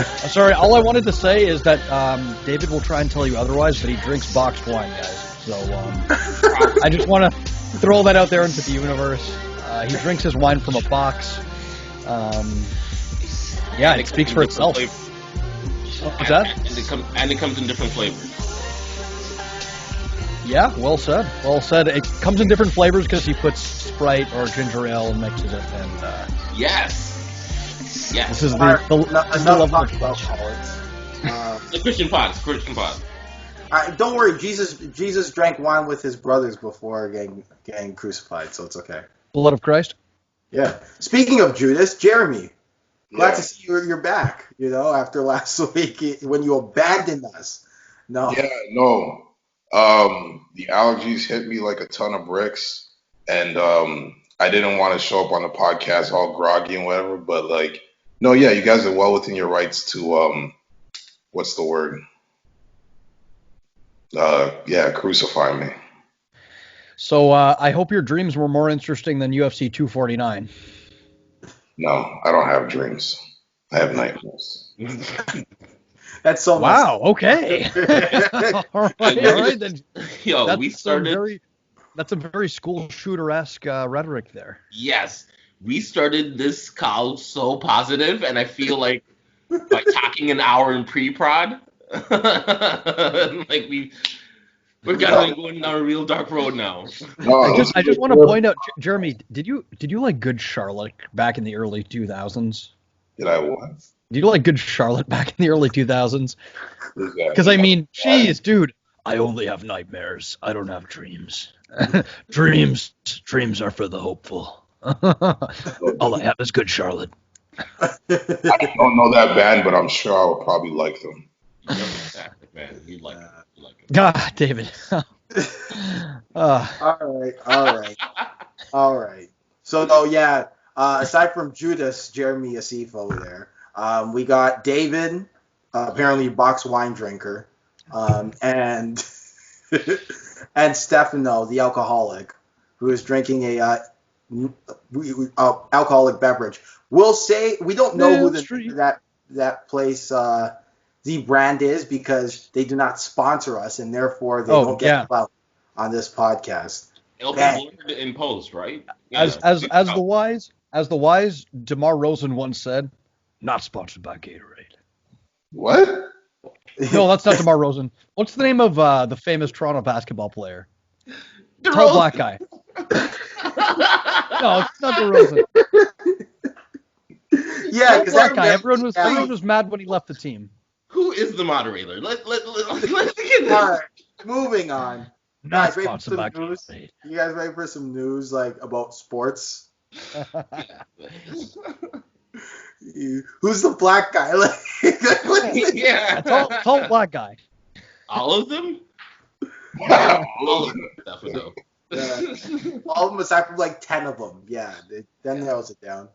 Sorry, all I wanted to say is that David will try and tell you otherwise, but he drinks boxed wine, guys. So I just want to throw that out there into the universe. He drinks his wine from a box. Yeah, it speaks for itself. What's that? And it comes in different flavors. Yeah, well said. Well said. It comes in different flavors because he puts Sprite or ginger ale and mixes it. And yes. This is the level of alcoholics. The Christian pod. Don't worry. Jesus drank wine with his brothers before getting crucified, so it's okay. Blood of Christ. Yeah. Speaking of Judas, Jeremy, glad to see you're back. After last week when you abandoned us. No. Yeah, no. The allergies hit me like a ton of bricks, and I didn't want to show up on the podcast all groggy and whatever. But no, yeah, you guys are well within your rights to what's the word? Crucify me. So I hope your dreams were more interesting than UFC 249. No, I don't have dreams. I have nightmares. That's so wow. Okay. all right. Then. Yo, That's a very school shooter-esque rhetoric there. Yes, we started this call so positive, and I feel like by talking an hour in pre-prod, we're going down a real dark road now. No, I just want to point out, Jeremy, did you like Good Charlotte back in the early 2000s? Did I what? Did you like Good Charlotte back in the early 2000s? Because geez, dude, I only have nightmares. I don't have dreams. Dreams are for the hopeful. All I have is Good Charlotte. I don't know that band, but I'm sure I would probably like them. Man, you like it. God, David. All right. So, aside from Judas, Jeremy Asiffo there, we got David, apparently a box wine drinker, and Stefano, the alcoholic, who is drinking a alcoholic beverage. We'll say we don't know who that place the brand is because they do not sponsor us, and therefore they don't get clout on this podcast. It'll be blurred in post, right? Yeah. As the wise DeMar Rosen once said, not sponsored by Gatorade. What? No, that's not DeMar Rosen. What's the name of the famous Toronto basketball player? Tall black guy. No, it's not DeRozan. Yeah, because that guy. Everyone was mad when he left the team. Who is the moderator? Let's get this. All right, moving on. Not Guys, ready for sponsored by some news? Gatorade. You guys ready for some news about sports? Who's the black guy? Yeah, tall black guy. All of them. All of them. Definitely. All of them aside from 10 of them. Yeah, then narrows it down.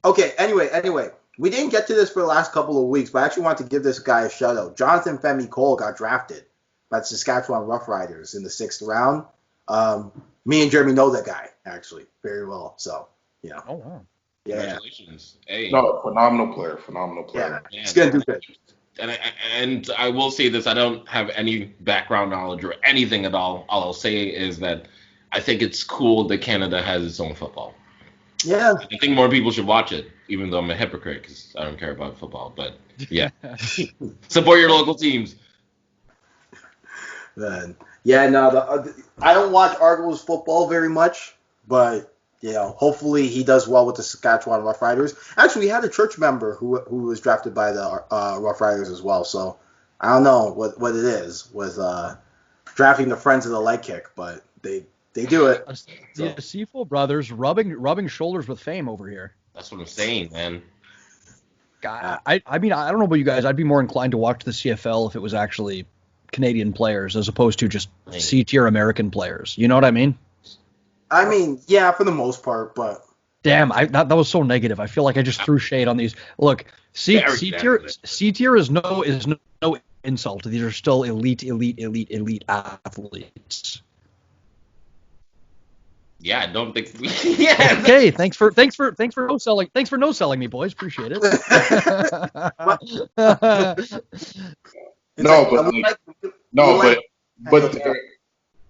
Okay. Anyway, we didn't get to this for the last couple of weeks, but I actually want to give this guy a shout out. Jonathan Femi Cole got drafted by the Saskatchewan Roughriders in the 6th round. Me and Jeremy know that guy actually very well. So Oh wow. Yeah. Congratulations. Hey. No, phenomenal player. Yeah, he's gonna do good. And I will say this: I don't have any background knowledge or anything at all. All I'll say is that I think it's cool that Canada has its own football. Yeah. I think more people should watch it, even though I'm a hypocrite because I don't care about football. But yeah, support your local teams. Man. Yeah, no, I don't watch Argos football very much, but hopefully he does well with the Saskatchewan Roughriders. Actually, we had a church member who was drafted by the Roughriders as well, so I don't know what it is with drafting the Friends of the Leg Kick, but they do it. The Asiffo brothers rubbing shoulders with fame over here. That's what I'm saying, man. God, I mean, I don't know about you guys. I'd be more inclined to watch the CFL if it was actually Canadian players as opposed to just C-tier American players. You know what I mean? I mean, yeah, for the most part, but damn, that was so negative. I feel like I just threw shade on these. Look, C-tier is no insult. These are still elite athletes. Yeah, I don't think. Yeah. Okay, thanks for no selling. Thanks for no selling me, boys. Appreciate it. No, like, but we like, we no, like but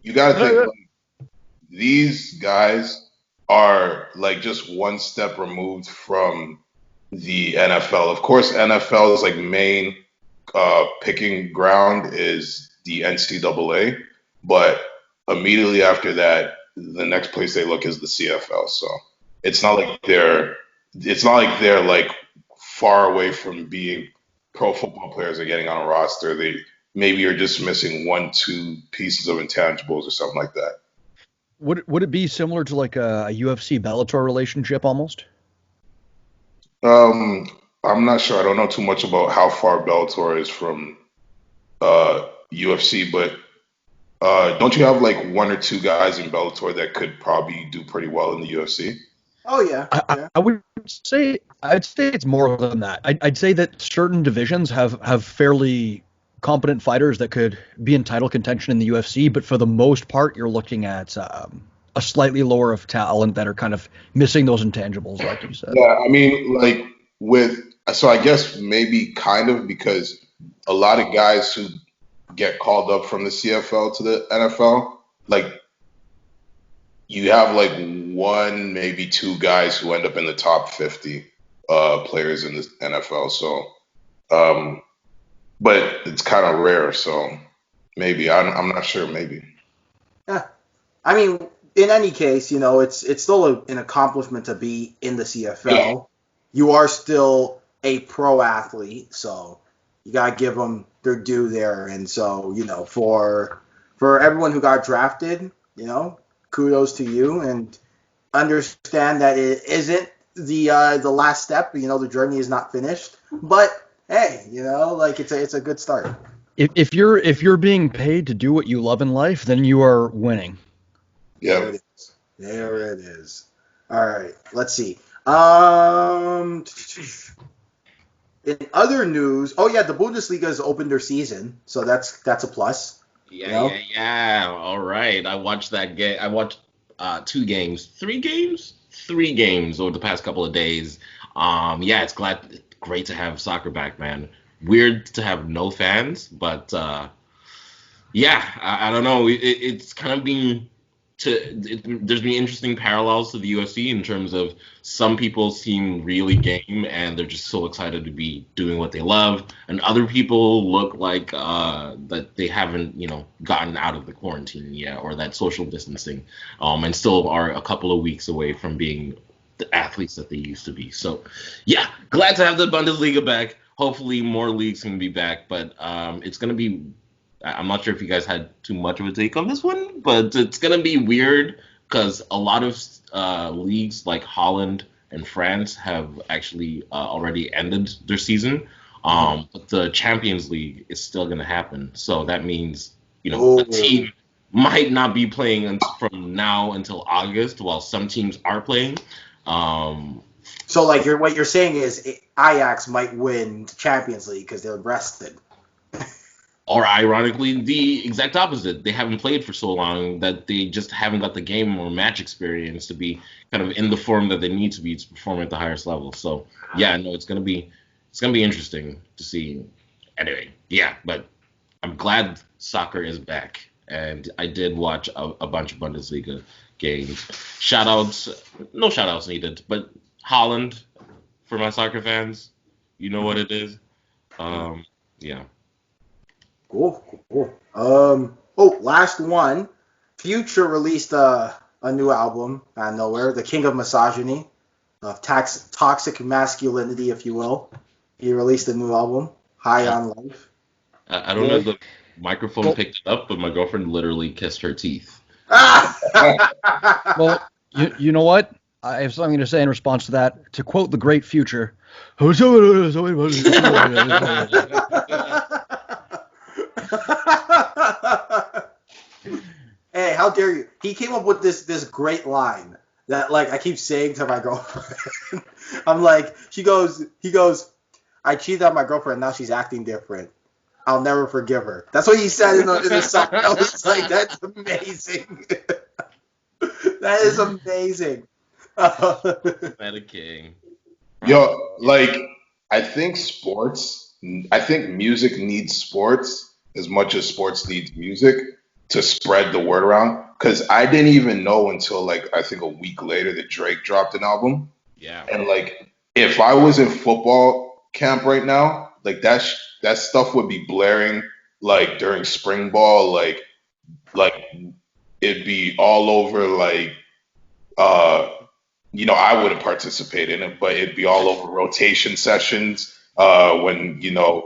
you gotta think like, these guys are like just one step removed from the NFL. Of course, NFL's like main picking ground is the NCAA, but immediately after that, the next place they look is the CFL. So it's not like they're like far away from being pro football players and getting on a roster. They maybe are just missing one, two pieces of intangibles or something like that. Would it be similar to like a UFC Bellator relationship almost? Um, I'm not sure. I don't know too much about how far Bellator is from UFC, but don't you have like one or two guys in Bellator that could probably do pretty well in the UFC? Oh yeah, yeah. I would say I'd say it's more than that. I'd say that certain divisions have fairly competent fighters that could be in title contention in the UFC, but for the most part, you're looking at a slightly lower of talent that are kind of missing those intangibles, like you said. Yeah, I mean, like so I guess maybe kind of because a lot of guys who get called up from the CFL to the NFL, like you have like one, maybe two guys who end up in the top 50 players in the NFL. So, but it's kind of rare. So maybe I'm not sure. Maybe. Yeah. I mean, in any case, it's still an accomplishment to be in the CFL. You are still a pro athlete, so you gotta give them their due there. And so, for everyone who got drafted, kudos to you, and understand that it isn't the last step. The journey is not finished, but hey, like it's a good start. If you're being paid to do what you love in life, then you are winning. Yeah. There it is. There it is. All right. Let's see. In other news, oh yeah, the Bundesliga has opened their season, so that's a plus. Yeah. All right. I watched that game. I watched three games over the past couple of days. Yeah, it's great to have soccer back, man. Weird to have no fans, but yeah, I don't know. It's kind of been there's been interesting parallels to the UFC in terms of some people seem really game and they're just so excited to be doing what they love, and other people look like that they haven't gotten out of the quarantine yet or that social distancing, and still are a couple of weeks away from being the athletes that they used to be. So yeah, glad to have the Bundesliga back. Hopefully more leagues can be back, but it's gonna be. I'm not sure if you guys had too much of a take on this one, but it's going to be weird because a lot of leagues like Holland and France have actually already ended their season. But the Champions League is still going to happen. So that means, a team might not be playing from now until August, while some teams are playing. So like what you're saying is Ajax might win the Champions League because they're rested. Or ironically, the exact opposite. They haven't played for so long that they just haven't got the game or match experience to be kind of in the form that they need to be to perform at the highest level. So yeah, no, it's gonna be interesting to see. Anyway, yeah, but I'm glad soccer is back, and I did watch a bunch of Bundesliga games. No shout outs needed, but Holland for my soccer fans, you know what it is. Yeah. Cool. Last one. Future released a new album out of nowhere, The King of Misogyny, of toxic masculinity, if you will. He released a new album, High on Life. I don't know if the microphone picked it up, but my girlfriend literally kissed her teeth. Well, you know what? I have something to say in response to that. To quote the great Future. Hey, how dare you? He came up with this great line that like I keep saying to my girlfriend. I'm like, he goes, I cheated on my girlfriend, now she's acting different. I'll never forgive her. That's what he said in the song. I was like, that's amazing. That is amazing. Meta King. Yo, like, I think music needs sports as much as sports needs music to spread the word around. Because I didn't even know until, like, I think a week later that Drake dropped an album. Yeah. And, like, if I was in football camp right now, like, that stuff would be blaring, like, during spring ball. Like, it'd be all over, like, I wouldn't participate in it, but it'd be all over rotation sessions when it'd be on.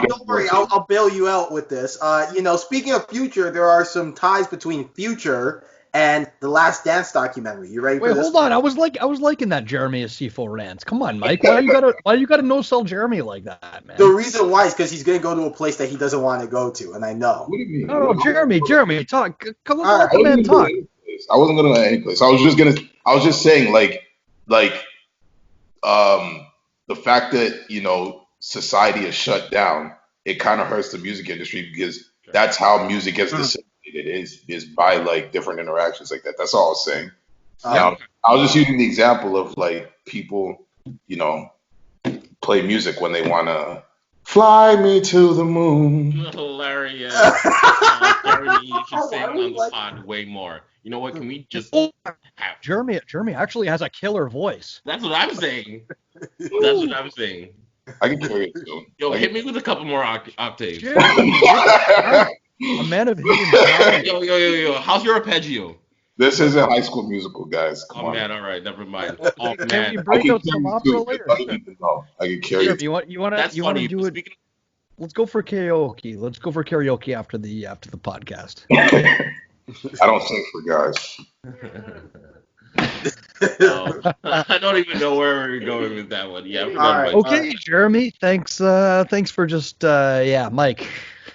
Don't worry, I'll bail you out with this. Speaking of Future, there are some ties between Future and the Last Dance documentary. You ready for this? Wait, hold on. I was liking that Jeremy Asiffo rants. Come on, Mike. Why you gotta no sell Jeremy like that, man? The reason why is because he's gonna go to a place that he doesn't want to go to, and I know. What do you mean? No, Jeremy, talk. Come on, All right, let the man talk. I wasn't gonna go any place. I was just saying, like, the fact that society is shut down, it kind of hurts the music industry because that's how music gets disseminated is by like different interactions like that. That's all I was saying. I was just using the example of like people, play music when they want to fly me to the moon. Hilarious. Jeremy, you should sing on the pod way more. You know what? Can we just have... Jeremy actually has a killer voice. That's what I'm saying. That's what I'm saying. I can carry it too. Yo, hit me with a couple more octaves. Jeremy, a man of hidden talent. Yo. How's your arpeggio? This isn't High School Musical, guys. Come on. Man, all right, never mind. Oh Can man, we break out some opera later? I can carry it. You want to do it? Let's go for karaoke. Let's go for karaoke after the podcast. I don't sing for guys. I don't even know where we're going with that one. Yeah. Right. Okay, Jeremy. Thanks for just Mike.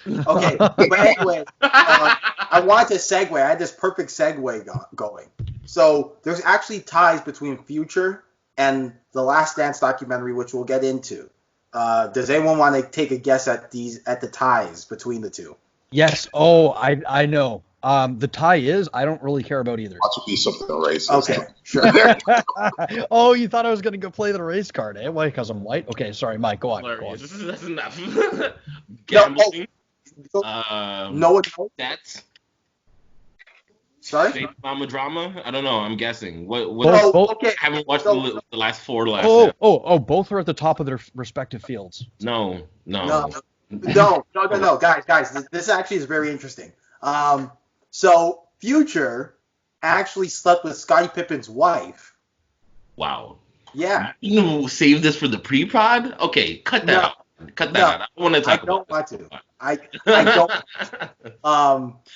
Okay, but anyway, I wanted to segue. I had this perfect segue going. So there's actually ties between Future and the Last Dance documentary, which we'll get into. Does anyone want to take a guess at the ties between the two? Yes. Oh, I know. The tie is I don't really care about either. Watch it be something racist. Okay, sure. Oh, you thought I was gonna go play the race card, eh? Why? Because I'm white? Okay, sorry, Mike. Go on. That's enough. Gambling. No one knows. That's. Sorry? Mama drama? I don't know. I'm guessing. What? Okay. I haven't watched the last four. Both are at the top of their respective fields. No. Guys, this actually is very interesting. So Future actually slept with Scottie Pippen's wife. Wow. Yeah. You save this for the pre-prod? Okay, cut that out. Cut that out. I don't want to talk about that. I don't.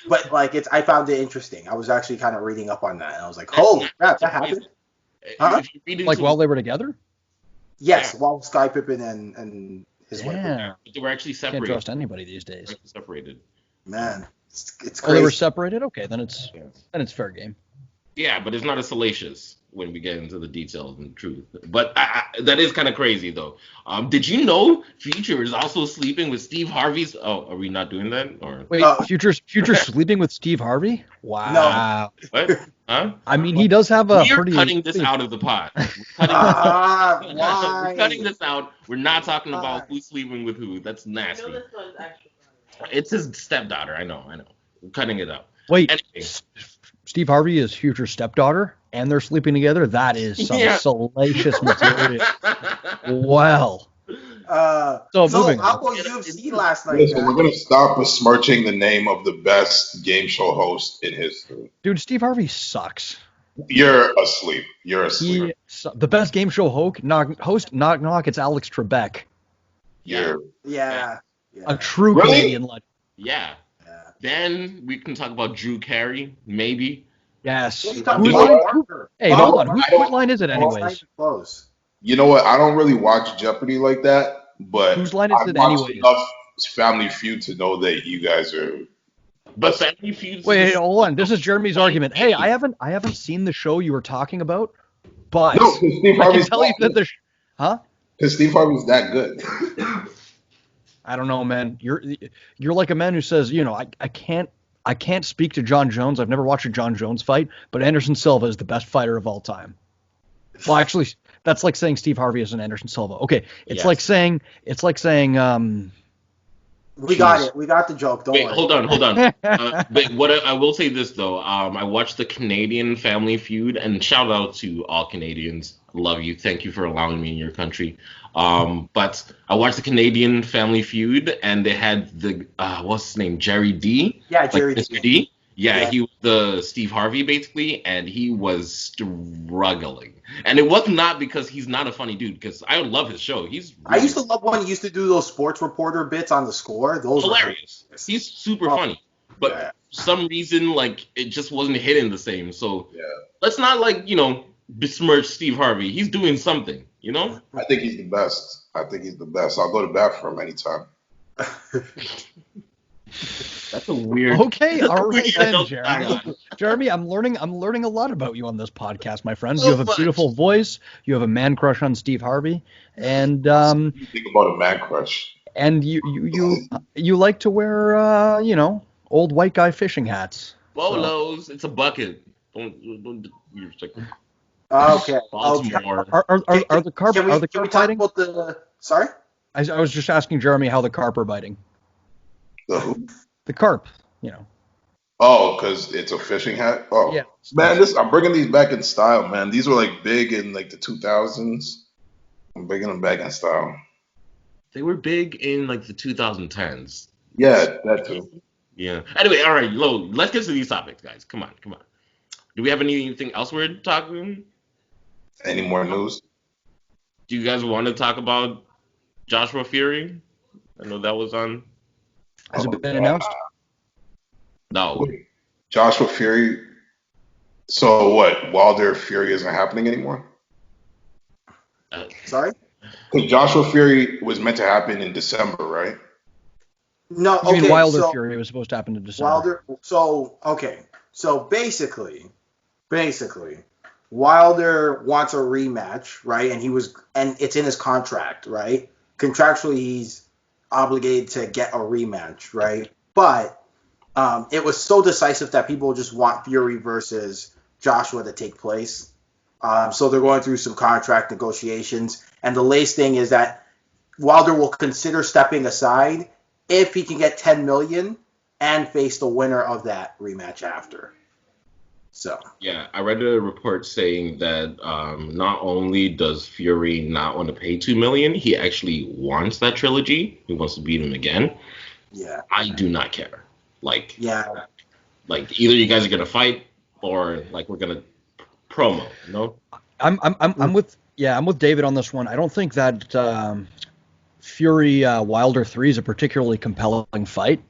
But like I found it interesting. I was actually kind of reading up on that, and I was like, holy crap, that happened. Huh? Like while they were together? Yes, while Scottie Pippen and his wife. They were actually separated. Can't trust anybody these days. Separated. Man, it's crazy. Oh, they were separated? Okay, then it's fair game. Yeah, but it's not as salacious when we get into the details and the truth. But that is kind of crazy, though. Did you know Future is also sleeping with Steve Harvey's? Oh, are we not doing that? Or wait, Future's sleeping with Steve Harvey? Wow. No. What? Huh? I mean, he does have a We're cutting this out of the pod. We're cutting this out. We're not talking about who's sleeping with who. That's nasty. This one's actually It's his stepdaughter. I know. We're cutting it out. Wait, anyway. Steve Harvey is Future's stepdaughter, and they're sleeping together? That is some salacious material. Well. So how about UFC last night? Listen, we're going to stop besmirching the name of the best game show host in history. Dude, Steve Harvey sucks. You're asleep. The best game show host, knock knock, it's Alex Trebek. Yeah. A true Canadian legend. Yeah. Then we can talk about Drew Carey, maybe. Yes. Hey, hold on. Whose point line is it anyways? You know what? I don't really watch Jeopardy like that, but whose line is it anyways? Enough Family Feud to know that you guys are. But Family Feud. Wait, hold on. This is Jeremy's argument. Hey, I haven't seen the show you were talking about, but no, Steve I can tell you that there's. Huh? Because Steve Harvey's that good. I don't know, man. You're like a man who says, I can't I can't speak to John Jones. I've never watched a John Jones fight, but Anderson Silva is the best fighter of all time. Well, actually, that's like saying Steve Harvey is an Anderson Silva. Okay, it's like saying we got it. We got the joke. Don't worry. Hold on. But what I will say this though, I watched the Canadian Family Feud, and shout out to all Canadians. Love you. Thank you for allowing me in your country. But I watched the Canadian Family Feud, and they had the what's his name, Jerry D. Yeah, Jerry Mr. D. Yeah, he was the Steve Harvey basically, and he was struggling. And it was not because he's not a funny dude, because I love his show. I used to love when he used to do those sports reporter bits on the score. Those hilarious. He's super funny, but for some reason, like, it just wasn't hitting the same. So let's not besmirch Steve Harvey. He's doing something, I think he's the best. I'll go to bat for him anytime. That's a weird. Okay, all right then, Jeremy. Jeremy, I'm learning a lot about you on this podcast, my friend. You have a beautiful voice. You have a man crush on Steve Harvey, and you think about a man crush. And you like to wear old white guy fishing hats. Bolos. So. It's a bucket. Don't okay. Baltimore. Are the carp biting? Sorry? I was just asking Jeremy how the carp are biting. The who? The carp, Oh, because it's a fishing hat? Oh, yeah. Man, I'm bringing these back in style, man. These were big in the 2000s. I'm bringing them back in style. They were big in the 2010s. Yeah, that too. Yeah. Anyway, all right, let's get to these topics, guys. Come on. Do we have anything else we're talking? Any more news? Do you guys want to talk about Joshua Fury? I know that was on. Has it been announced? No. Joshua Fury. So what? Wilder Fury isn't happening anymore? Sorry? Because Joshua Fury was meant to happen in December, right? No. You mean Wilder Fury was supposed to happen in December? So basically, Wilder wants a rematch, right? And it's in his contract, right? Contractually, he's obligated to get a rematch, right? But it was so decisive that people just want Fury versus Joshua to take place. So they're going through some contract negotiations. And the latest thing is that Wilder will consider stepping aside if he can get $10 million and face the winner of that rematch after. So yeah, I read a report saying that not only does Fury not want to pay $2 million, he actually wants that trilogy. He wants to beat him again. Yeah, I do not care. Either you guys are gonna fight or we're gonna promo. I'm with David on this one. I don't think that Fury Wilder 3 is a particularly compelling fight.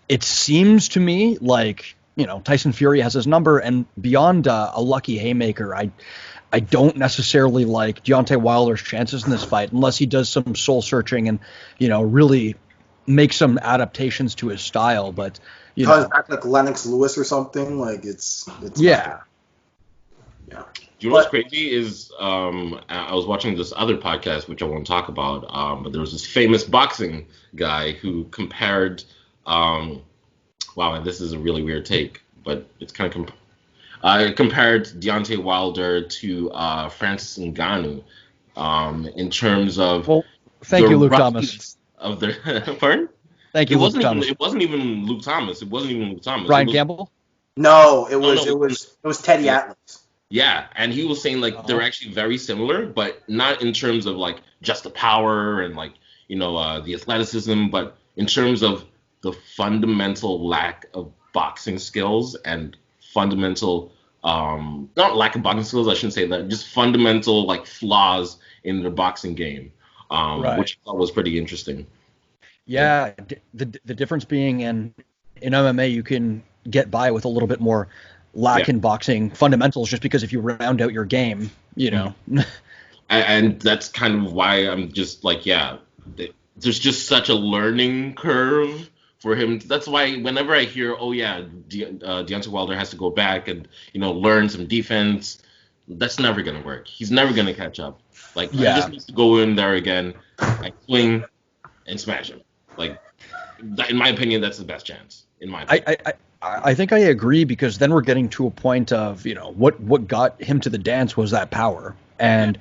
It seems to me like Tyson Fury has his number, and beyond a lucky haymaker, I don't necessarily like Deontay Wilder's chances in this fight unless he does some soul searching and really make some adaptations to his style. But act like Lennox Lewis or something, it's yeah. Yeah. Do you know what's crazy is I was watching this other podcast, which I won't talk about, but there was this famous boxing guy who compared wow, and this is a really weird take, but it's kind of compared Deontay Wilder to Francis Ngannou in terms of. Well, thank you, Luke Thomas. Of their pardon? Thank you, Luke Thomas. It wasn't even Luke Thomas. Brian Campbell? No, it was Teddy Atlas. Yeah, and he was saying they're actually very similar, but not in terms of just the power and the athleticism, but in terms of the fundamental lack of boxing skills and fundamental not lack of boxing skills, I shouldn't say that, just fundamental flaws in the boxing game, which I thought was pretty interesting. Yeah, the difference being in MMA you can get by with a little bit more lack in boxing fundamentals just because if you round out your game, and that's kind of why I'm just there's just such a learning curve for him. That's why whenever I hear, Deontay Wilder has to go back and learn some defense, that's never gonna work. He's never gonna catch up. He just needs to go in there again, swing, and smash him. In my opinion, that's the best chance. In my opinion. I think I agree, because then we're getting to a point of, what got him to the dance was that power. And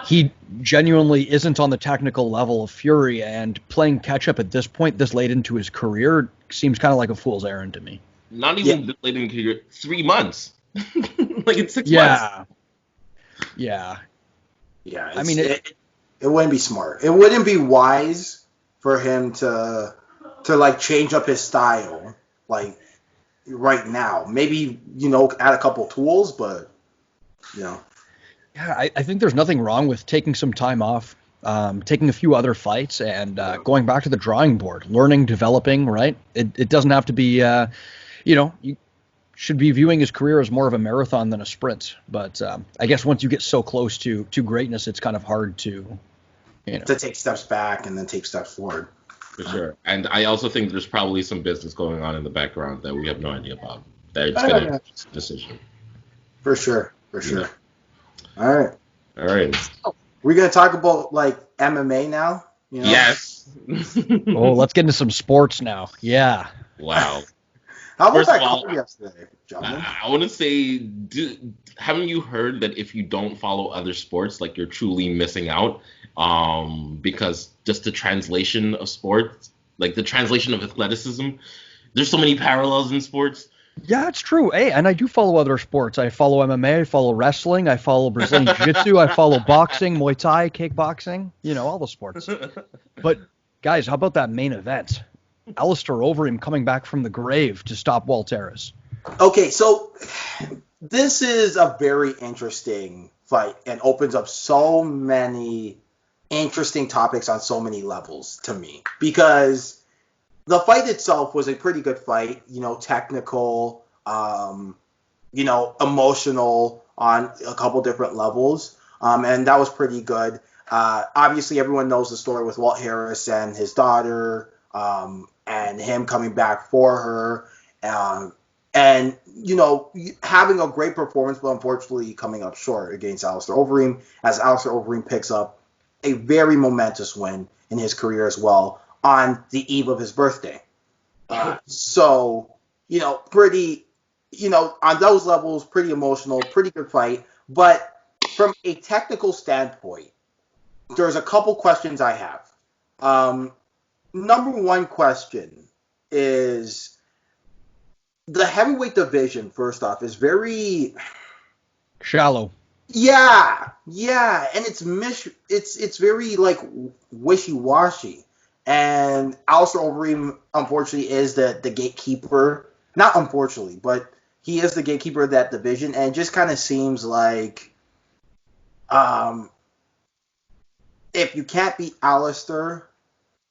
he genuinely isn't on the technical level of Fury, and playing catch up at this point, this late into his career, seems kind of like a fool's errand to me. Not even this late into your 3 months. Like it's 6 months. Yeah. Yeah. I mean, it wouldn't be smart. It wouldn't be wise for him to like change up his style like right now. Maybe, add a couple tools, but Yeah, I think there's nothing wrong with taking some time off, taking a few other fights, and going back to the drawing board, learning, developing, right? It doesn't have to be, you should be viewing his career as more of a marathon than a sprint. But I guess once you get so close to greatness, it's kind of hard to, to take steps back and then take steps forward. For sure. And I also think there's probably some business going on in the background that we have no idea about. That it's going to be a decision. For sure. Yeah. All right. We're going to talk about, like, MMA now? Yes. Oh, let's get into some sports now. Yeah. Wow. How about that call yesterday, gentlemen? I want to say, haven't you heard that if you don't follow other sports, like, you're truly missing out? Because just the translation of sports, like the translation of athleticism, there's so many parallels in sports. Yeah, it's true. Hey, and I do follow other sports. I follow MMA, I follow wrestling, I follow Brazilian Jiu-Jitsu, I follow boxing, Muay Thai, kickboxing, all the sports. But, guys, how about that main event? Alistair Overeem coming back from the grave to stop Walt. Okay, so this is a very interesting fight and opens up so many interesting topics on so many levels to me, because the fight itself was a pretty good fight, technical, emotional on a couple different levels, and that was pretty good. Obviously, everyone knows the story with Walt Harris and his daughter, and him coming back for her, and having a great performance, but unfortunately coming up short against Alistair Overeem, as Alistair Overeem picks up a very momentous win in his career as well on the eve of his birthday. So, pretty, on those levels, pretty emotional, pretty good fight. But from a technical standpoint, there's a couple questions I have. Number one question is, the heavyweight division, first off, is very shallow. Yeah, and it's very like wishy-washy. And Alistair Overeem, unfortunately, is the gatekeeper. Not unfortunately, but he is the gatekeeper of that division, and it just kind of seems like, if you can't beat Alistair,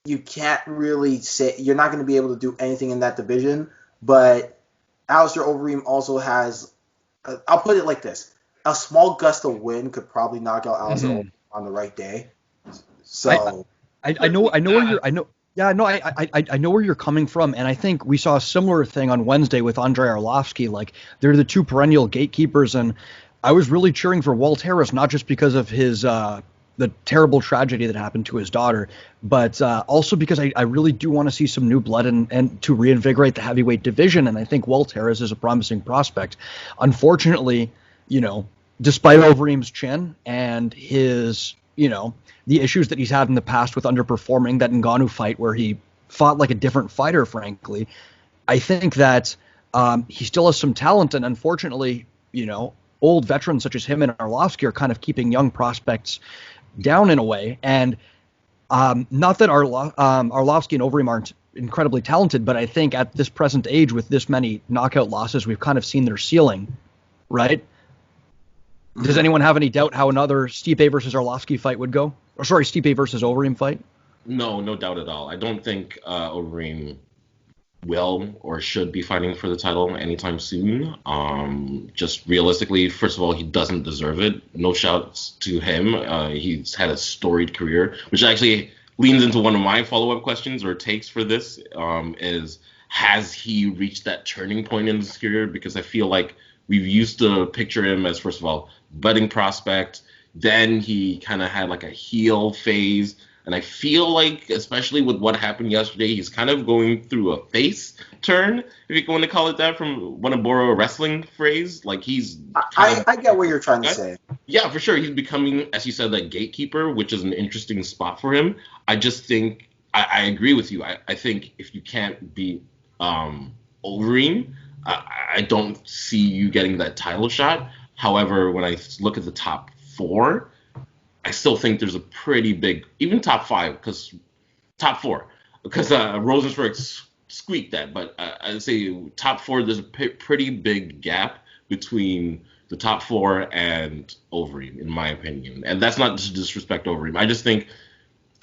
you can't really say you're not going to be able to do anything in that division. But Alistair Overeem also has, I'll put it like this: a small gust of wind could probably knock out Alistair Overeem on the right day. So I know where you're coming from, and I think we saw a similar thing on Wednesday with Andrei Arlovsky. Like, they're the two perennial gatekeepers, and I was really cheering for Walt Harris, not just because of his the terrible tragedy that happened to his daughter, but also because I really do want to see some new blood and to reinvigorate the heavyweight division, and I think Walt Harris is a promising prospect. Unfortunately, despite Overeem's chin and his, the issues that he's had in the past with underperforming, that Ngannou fight where he fought like a different fighter, frankly, I think that he still has some talent, and unfortunately, old veterans such as him and Arlovsky are kind of keeping young prospects down in a way. And not that Arlovsky and Overeem aren't incredibly talented, but I think at this present age with this many knockout losses, we've kind of seen their ceiling, right? Does anyone have any doubt how another Stipe versus Arlovsky fight would go? Or sorry, Stipe versus Overeem fight? No doubt at all. I don't think Overeem will or should be fighting for the title anytime soon. Just realistically, first of all, he doesn't deserve it. No shouts to him. He's had a storied career, which actually leans into one of my follow-up questions or takes for this, is has he reached that turning point in his career? Because I feel like we've used to picture him as, first of all, budding prospect. Then he kind of had like a heel phase. And I feel like, especially with what happened yesterday, he's kind of going through a face turn, if you want to call it that, from want to borrow a wrestling phrase. Like he's kind I get what you're trying to of say. yeah, for sure. He's becoming, as you said, that gatekeeper, which is an interesting spot for him. I just think I agree with you. I think if you can't beat Overeem, I don't see you getting that title shot. However, when I look at the top four, I still think there's a pretty big, even top five, because top four, because Rosensberg squeaked that, but I'd say top four, there's a pretty big gap between the top four and Overeem, in my opinion. And that's not to disrespect Overeem. I just think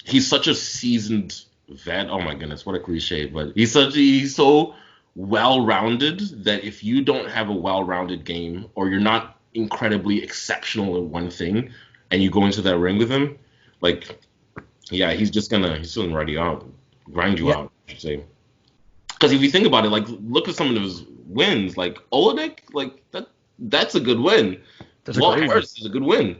he's such a seasoned vet. Oh my goodness, what a cliche, but he's so well-rounded that if you don't have a well-rounded game, or you're not incredibly exceptional in one thing, and you go into that ring with him, like, yeah, he's gonna grind you out, I should say. Because if you think about it, like, look at some of his wins, like Olenek, like that's a good win. That's a Walt great Harris is a good win.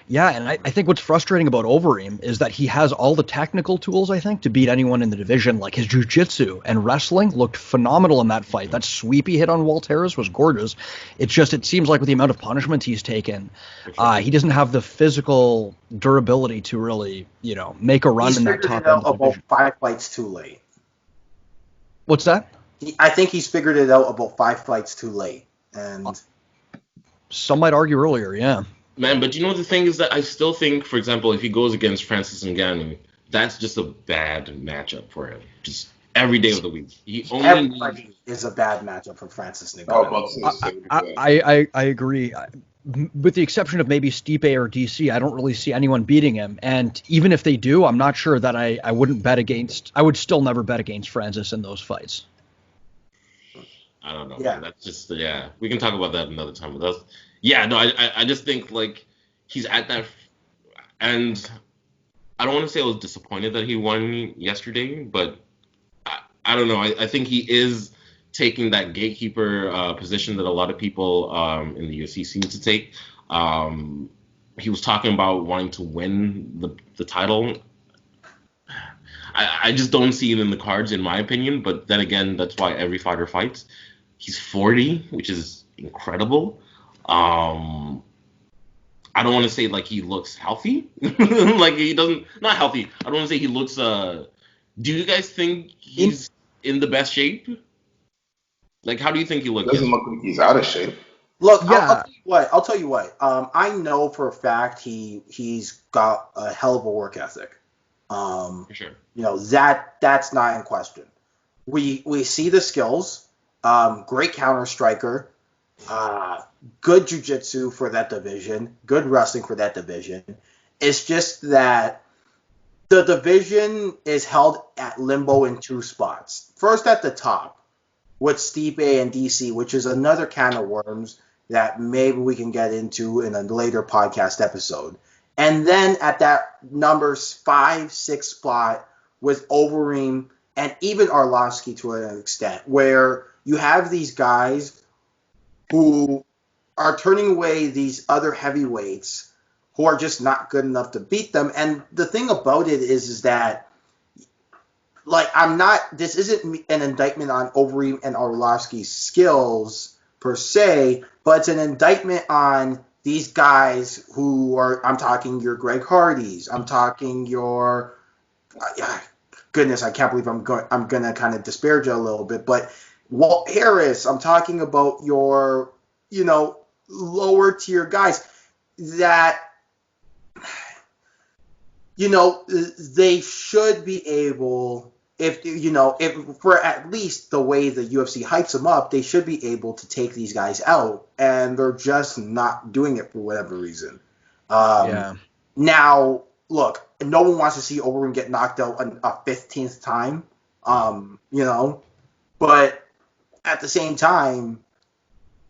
Yeah, and I think what's frustrating about Overeem is that he has all the technical tools, I think, to beat anyone in the division. Like his jiu-jitsu and wrestling looked phenomenal in that fight. That sweep he hit on Walt Harris was gorgeous. It's just, it seems like with the amount of punishment he's taken, he doesn't have the physical durability to really, make a run in that top end of the about division. 5 fights too late. What's that? I think he's figured it out about 5 fights too late. And some might argue earlier, yeah. Man, but the thing is that I still think, for example, if he goes against Francis Ngannou, that's just a bad matchup for him. Just every day of the week. Everybody is a bad matchup for Francis Ngannou. I agree. With the exception of maybe Stipe or DC, I don't really see anyone beating him. And even if they do, I'm not sure that I wouldn't bet against. I would still never bet against Francis in those fights. I don't know. Yeah. Man. That's just we can talk about that another time. But I just think like he's at that, and I don't want to say I was disappointed that he won yesterday, but I don't know. I think he is taking that gatekeeper position that a lot of people in the UFC seem to take. He was talking about wanting to win the title. I just don't see it in the cards, in my opinion. But then again, that's why every fighter fights. He's 40, which is incredible. I don't want to say like he looks healthy. Like he doesn't, not healthy. I don't want to say he looks. Do you guys think he's in the best shape? Like, how do you think he looks? Doesn't look like he's out of shape. Look, yeah. I'll tell you what. I know for a fact he's got a hell of a work ethic. For sure. That's not in question. We see the skills. Great counter striker. Good jiu-jitsu for that division. Good wrestling for that division. It's just that the division is held at limbo in 2 spots. First at the top with Stipe and DC, which is another can of worms that maybe we can get into in a later podcast episode. And then at that numbers 5, 6 spot with Overeem and even Arlovsky to an extent, where you have these guys who are turning away these other heavyweights who are just not good enough to beat them. And the thing about it is that, like, this isn't an indictment on Overeem and Arlovsky's skills per se, but it's an indictment on these guys who are, I'm talking your Greg Hardys, I'm talking your, goodness, I can't believe I'm going to kind of disparage it a little bit, but Walt Harris, I'm talking about your, lower tier guys that, they should be able, if for at least the way the UFC hypes them up, they should be able to take these guys out, and they're just not doing it for whatever reason. Now, look, no one wants to see Overeem get knocked out a 15th time, but at the same time,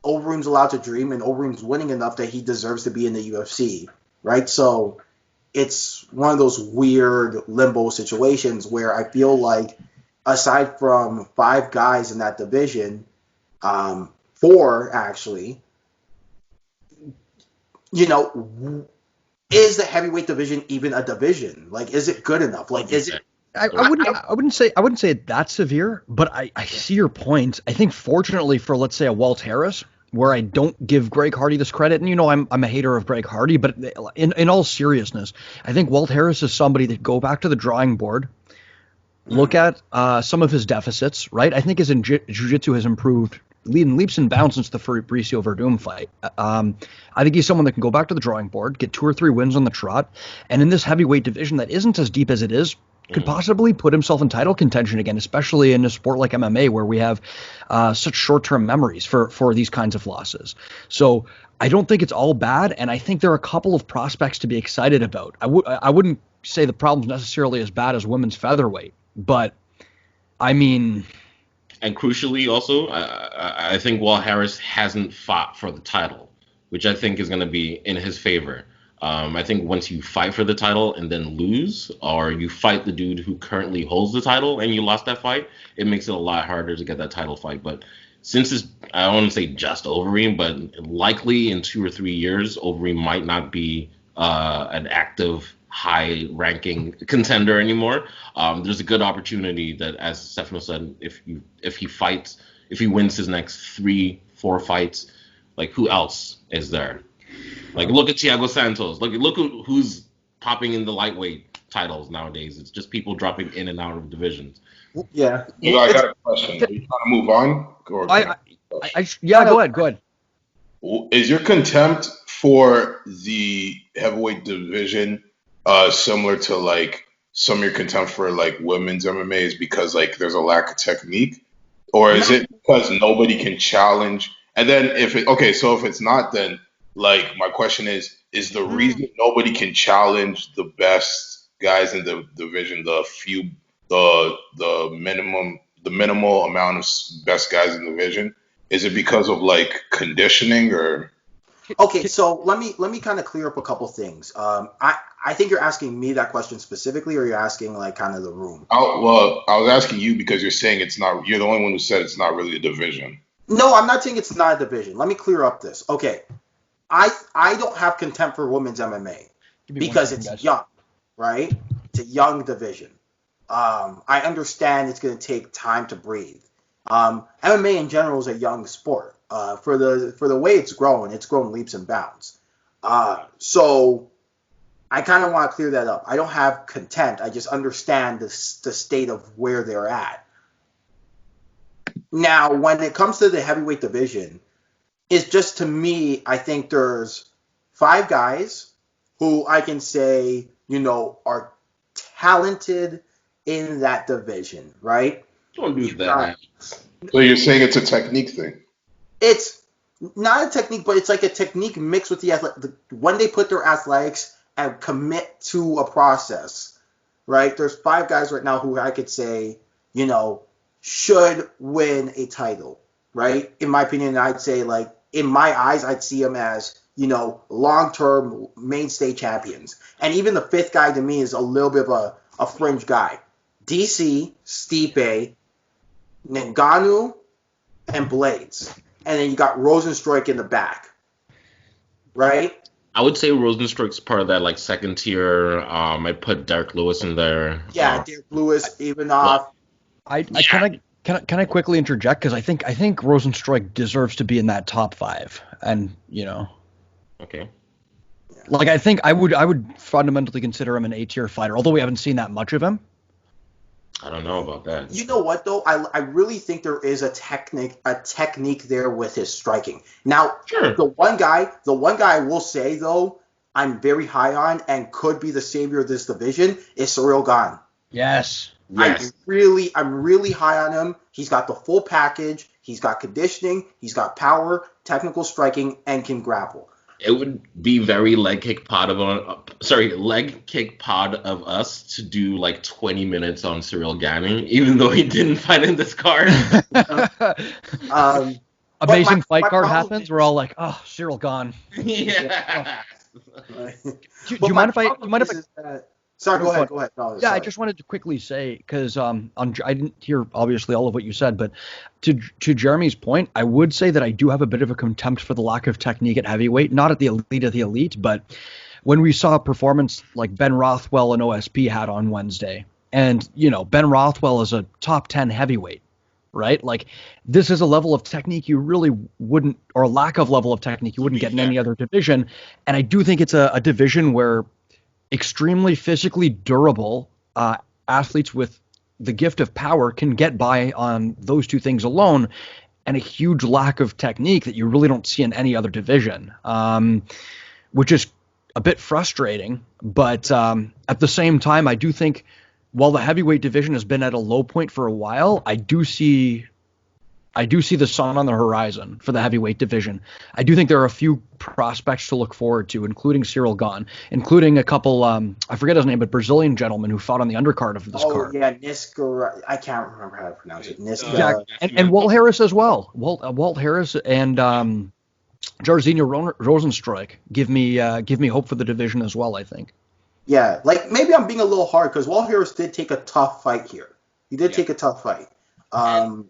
Overeem's allowed to dream, and Overeem's winning enough that he deserves to be in the UFC, right? So it's one of those weird limbo situations where I feel like, aside from 5 guys in that division, 4 actually, is the heavyweight division even a division? Like, is it good enough? Like, is it? I wouldn't say it that severe, but I see your point. I think fortunately for, let's say, a Walt Harris, where I don't give Greg Hardy this credit, and I'm a hater of Greg Hardy, but in all seriousness, I think Walt Harris is somebody that go back to the drawing board, look at some of his deficits, right? I think his jiu-jitsu has improved leaps and bounds since the Fabricio Verdum fight. I think he's someone that can go back to the drawing board, get 2 or 3 wins on the trot, and in this heavyweight division that isn't as deep as it is, could possibly put himself in title contention again, especially in a sport like MMA where we have such short-term memories for these kinds of losses. So I don't think it's all bad, and I think there are a couple of prospects to be excited about. I wouldn't say the problem's necessarily as bad as women's featherweight, but I mean... And crucially also, I think Walt Harris hasn't fought for the title, which I think is going to be in his favor. I think once you fight for the title and then lose, or you fight the dude who currently holds the title and you lost that fight, it makes it a lot harder to get that title fight. But since it's, I don't want to say just Overeem, but likely in 2 or 3 years, Overeem might not be an active, high-ranking contender anymore. There's a good opportunity that, as Stefano said, if he wins his next 3-4 fights, like, who else is there? Like, look at Thiago Santos. Look who's popping in the lightweight titles nowadays. It's just people dropping in and out of divisions. Yeah. I got a question. Are you trying to move on? Go ahead. Is your contempt for the heavyweight division similar to, like, some of your contempt for, like, women's MMA is because, like, there's a lack of technique? Or is it because nobody can challenge? And then if it's not, then, like, my question is the reason nobody can challenge the best guys in the division, the minimal amount of best guys in the division, is it because of, like, conditioning or? Okay, so let me kind of clear up a couple things. I think you're asking me that question specifically, or you're asking, like, kind of the room. Well, I was asking you because you're saying it's not. You're the only one who said it's not really a division. No, I'm not saying it's not a division. Let me clear up this. Okay, I don't have contempt for women's MMA because it's young, right? It's a young division. I understand it's going to take time to breathe. MMA in general is a young sport. For the way it's grown leaps and bounds. So I kind of want to clear that up. I don't have contempt. I just understand the state of where they're at. Now, when it comes to the heavyweight division, it's just, to me, I think there's 5 guys who I can say, are talented in that division, right? Don't do that. So you're saying it's a technique thing? It's not a technique, but it's like a technique mixed with when they put their athletics and commit to a process, right? There's 5 guys right now who I could say, should win a title, right? In my opinion, I'd say, like, in my eyes, I'd see them as, long-term mainstay champions. And even the 5th guy to me is a little bit of a fringe guy. DC, Stipe, Ngannou, and Blades. And then you got Rosenstruik in the back, right? I would say Rosenstruik's part of that, like, second tier. I put Derek Lewis in there. Yeah, Derek Lewis, Ivanov. Can I quickly interject, because I think Rosenstruik deserves to be in that top 5, and Okay. Like, I think I would fundamentally consider him an A-tier fighter, although we haven't seen that much of him. I don't know about that. You know what, though? I really think there is a technique there with his striking. Now, sure. the one guy I will say, though, I'm very high on and could be the savior of this division is Ciryl Gane. Yes. I'm really high on him. He's got the full package. He's got conditioning. He's got power, technical striking, and can grapple. It would be very leg kick pod of us to do, like, 20 minutes on Ciryl Gane, even though he didn't fight in this card. Amazing fight card happens. We're all like, oh, Ciryl Gane. Yeah. Do you mind if I? Sorry, go ahead. No, I just wanted to quickly say, because I didn't hear obviously all of what you said, but to Jeremy's point, I would say that I do have a bit of a contempt for the lack of technique at heavyweight, not at the elite of the elite, but when we saw a performance like Ben Rothwell and OSP had on Wednesday, and, Ben Rothwell is a top 10 heavyweight, right? Like, this is a level of technique you really wouldn't, or lack of level of technique you wouldn't get in any other division. And I do think it's a division where extremely physically durable athletes with the gift of power can get by on those two things alone, and a huge lack of technique that you really don't see in any other division, which is a bit frustrating. But at the same time, I do think while the heavyweight division has been at a low point for a while, I do see the sun on the horizon for the heavyweight division. I do think there are a few prospects to look forward to, including Cyril Gahn, including a couple, I forget his name, but Brazilian gentleman who fought on the undercard of this card. Oh, yeah, Niska. I can't remember how to pronounce it. Niska. Yeah, and Walt Harris as well. Walt Harris and Jairzinho Rosenstruik give me hope for the division as well, I think. Yeah, like maybe I'm being a little hard because Walt Harris did take a tough fight here. He did take a tough fight. Also,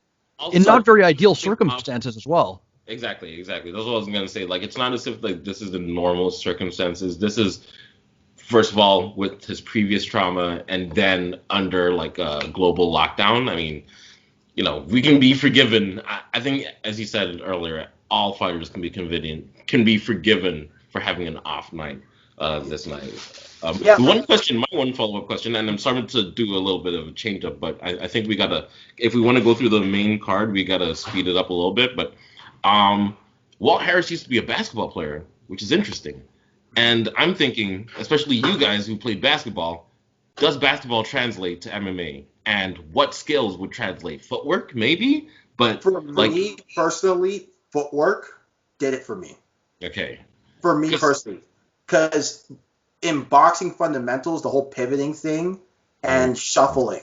in not very ideal circumstances as well. Exactly. That's what I was gonna say. Like, it's not as if like this is the normal circumstances. This is, first of all, with his previous trauma, and then under like a global lockdown. I mean, we can be forgiven. I think, as you said earlier, all fighters can be forgiven for having an off night this night. My one follow-up question, and I'm starting to do a little bit of a change-up, but I think we gotta, if we want to go through the main card, we gotta speed it up a little bit. But Walt Harris used to be a basketball player, which is interesting, and I'm thinking, especially you guys who played basketball, does basketball translate to MMA, and what skills would translate? Footwork, maybe, but for me personally, footwork did it for me. Okay. For me personally, because in boxing fundamentals, the whole pivoting thing and shuffling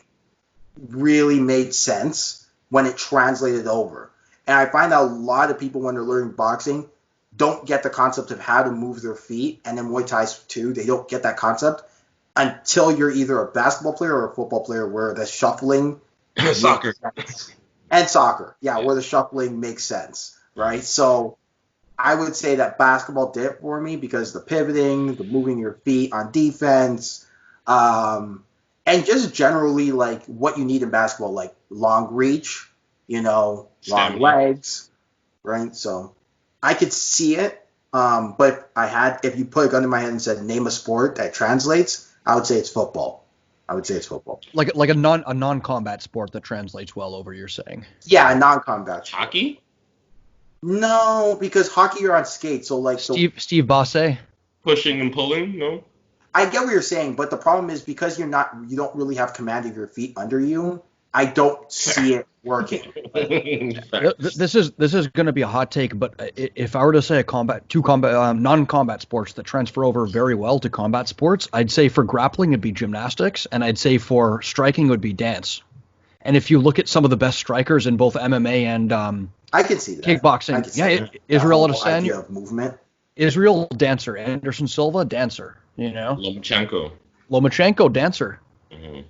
really made sense when it translated over. And I find that a lot of people, when they're learning boxing, don't get the concept of how to move their feet. And in Muay Thai too, they don't get that concept until you're either a basketball player or a football player, where the shuffling soccer and soccer, where the shuffling makes sense, right? So I would say that basketball did it for me because the pivoting, the moving your feet on defense, and just generally like what you need in basketball, like long reach, long legs, right? So I could see it, but if you put a gun in my head and said name a sport that translates, I would say it's football. Like a non-combat sport that translates well over, you're saying? Yeah, a non-combat sport. Hockey? No, because hockey you're on skates, so like Steve Bosse? Pushing and pulling, no? I get what you're saying, but the problem is because you don't really have command of your feet under you, I don't see it working. This is going to be a hot take, but if I were to say non-combat sports that transfer over very well to combat sports, I'd say for grappling it'd be gymnastics, and I'd say for striking it would be dance. And if you look at some of the best strikers in both MMA and I can see that. Kickboxing. Israel Adesanya. Of movement. Israel, dancer. Anderson Silva, dancer. Lomachenko, dancer. Mm-hmm.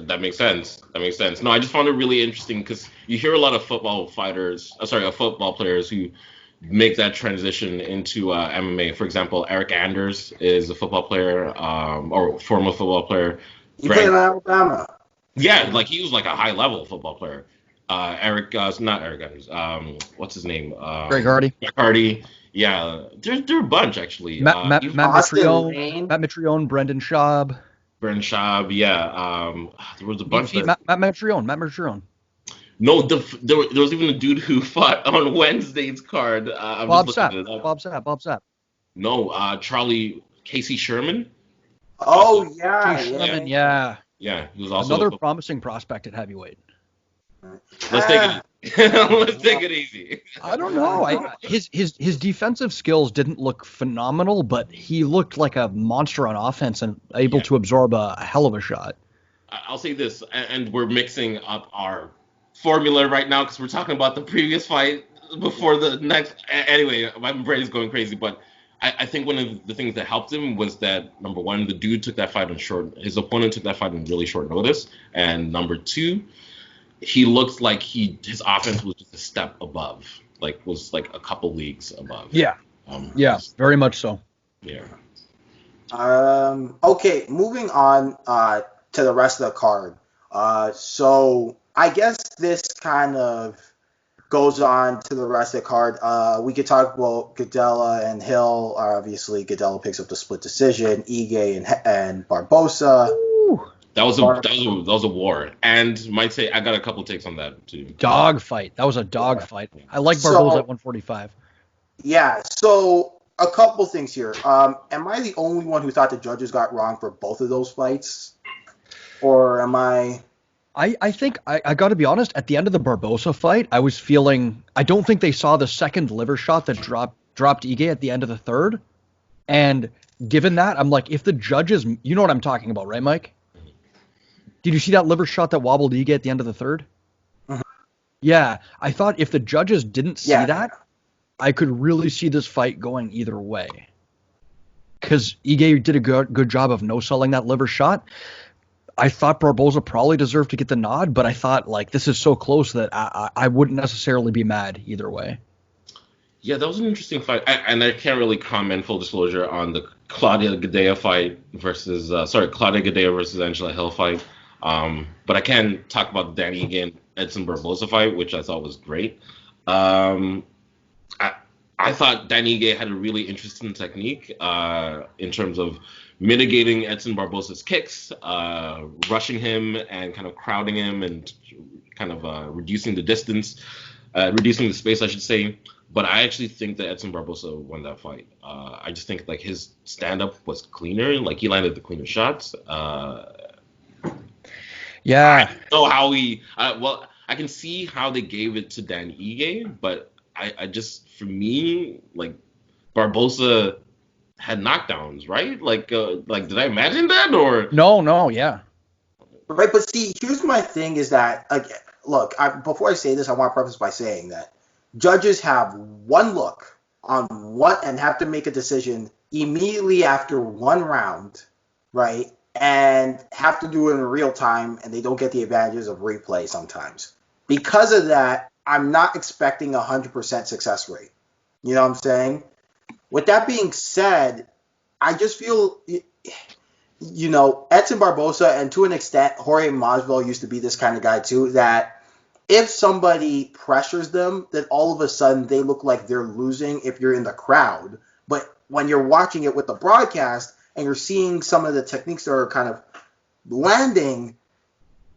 That makes sense. No, I just found it really interesting because you hear a lot of football players who make that transition into MMA. For example, Eric Anders is a football player, or former football player. He played in Alabama. Yeah, like he was like a high-level football player. Not Eric Anders. What's his name? Greg Hardy. Greg Hardy. Yeah, there are a bunch actually. Matt Mitrione, Brendan Schaub. Yeah. There was a bunch. Matt Mitrione. No, there was even a dude who fought on Wednesday's card. Bob Sapp. No, Casey Sherman. Oh yeah. Sherman, yeah. Yeah, he was also another promising prospect at heavyweight. Let's take it easy. I don't know. His defensive skills didn't look phenomenal, but he looked like a monster on offense and able to absorb a hell of a shot. I'll say this, and we're mixing up our formula right now because we're talking about the previous fight before the next. Anyway, my brain is going crazy, but I think one of the things that helped him was that, number one, the dude took that fight his opponent took that fight on really short notice, and number two, he looked like his offense was just a step above, was like a couple leagues above. Yeah. Yeah, very much so. Yeah. Okay, moving on to the rest of the card. So I guess this kind of goes on to the rest of the card. We could talk about Gadella and Hill. Obviously, Gadella picks up the split decision. Ige and Barbosa. Ooh, That was a war, and might say I got a couple takes on that too. dog fight. That was a dog fight. I like So- Barbosa at 145. Yeah, so a couple things here. Am I the only one who thought the judges got wrong for both of those fights? Or am I... I think I got to be honest. At the end of the Barbosa fight, I was feeling. I don't think they saw the second liver shot that dropped Ige at the end of the third. And given that, I'm like, if the judges, you know what I'm talking about, right, Mike? Did you see that liver shot that wobbled Ige at the end of the third? Mhm. Yeah, I thought if the judges didn't see Yeah. that, I could really see this fight going either way. Because Ige did a good job of no-selling that liver shot. I thought Barbosa probably deserved to get the nod, but I thought, like, this is so close that I wouldn't necessarily be mad either way. Yeah, that was an interesting fight, and I can't really comment, full disclosure, on the Claudia Gadelha fight versus Claudia Gadelha versus Angela Hill fight. But I can talk about Danny again, Edson Barbosa fight, which I thought was great. I thought Danny Ige had a really interesting technique in terms of mitigating Edson Barbosa's kicks, rushing him and kind of crowding him and kind of reducing the distance, reducing the space, I should say. But I actually think that Edson Barbosa won that fight. I just think like his stand-up was cleaner, like he landed the cleaner shots. Yeah. I don't know how I can see how they gave it to Dan Ige, but I just, for me, like, Barbosa had knockdowns, right? Like, did I imagine that, or? No, yeah. Right, but see, here's my thing is that, like, look, before I say this, I want to preface by saying that judges have one look on what and have to make a decision immediately after one round, right? And have to do it in real time, and they don't get the advantages of replay sometimes. Because of that, I'm not expecting a 100% success rate. You know what I'm saying? With that being said, I just feel, you know, Edson Barbosa, and to an extent, Jorge Masvidal used to be this kind of guy too, that if somebody pressures them, then all of a sudden they look like they're losing if you're in the crowd. But when you're watching it with the broadcast and you're seeing some of the techniques that are kind of landing,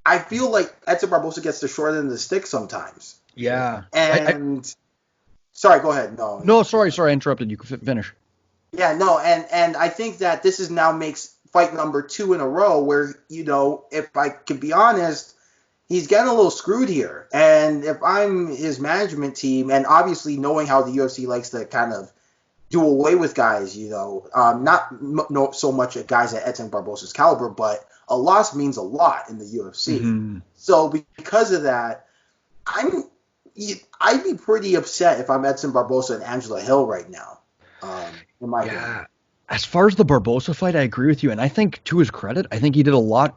I feel like Edson Barbosa gets the short end of the stick sometimes. Yeah. And sorry, go ahead. No, sorry, I interrupted you. Finish. Yeah, no, and I think that this is now makes fight number 2 in a row where, you know, if I can be honest, he's getting a little screwed here. And if I'm his management team, and obviously knowing how the UFC likes to kind of do away with guys, you know, not so much at guys at Edson Barbosa's caliber, but a loss means a lot in the UFC. Mm-hmm. So because of that, I'd be pretty upset if I'm Edson Barbosa and Angela Hill right now. In my opinion. As far as the Barbosa fight, I agree with you, and I think to his credit, I think he did a lot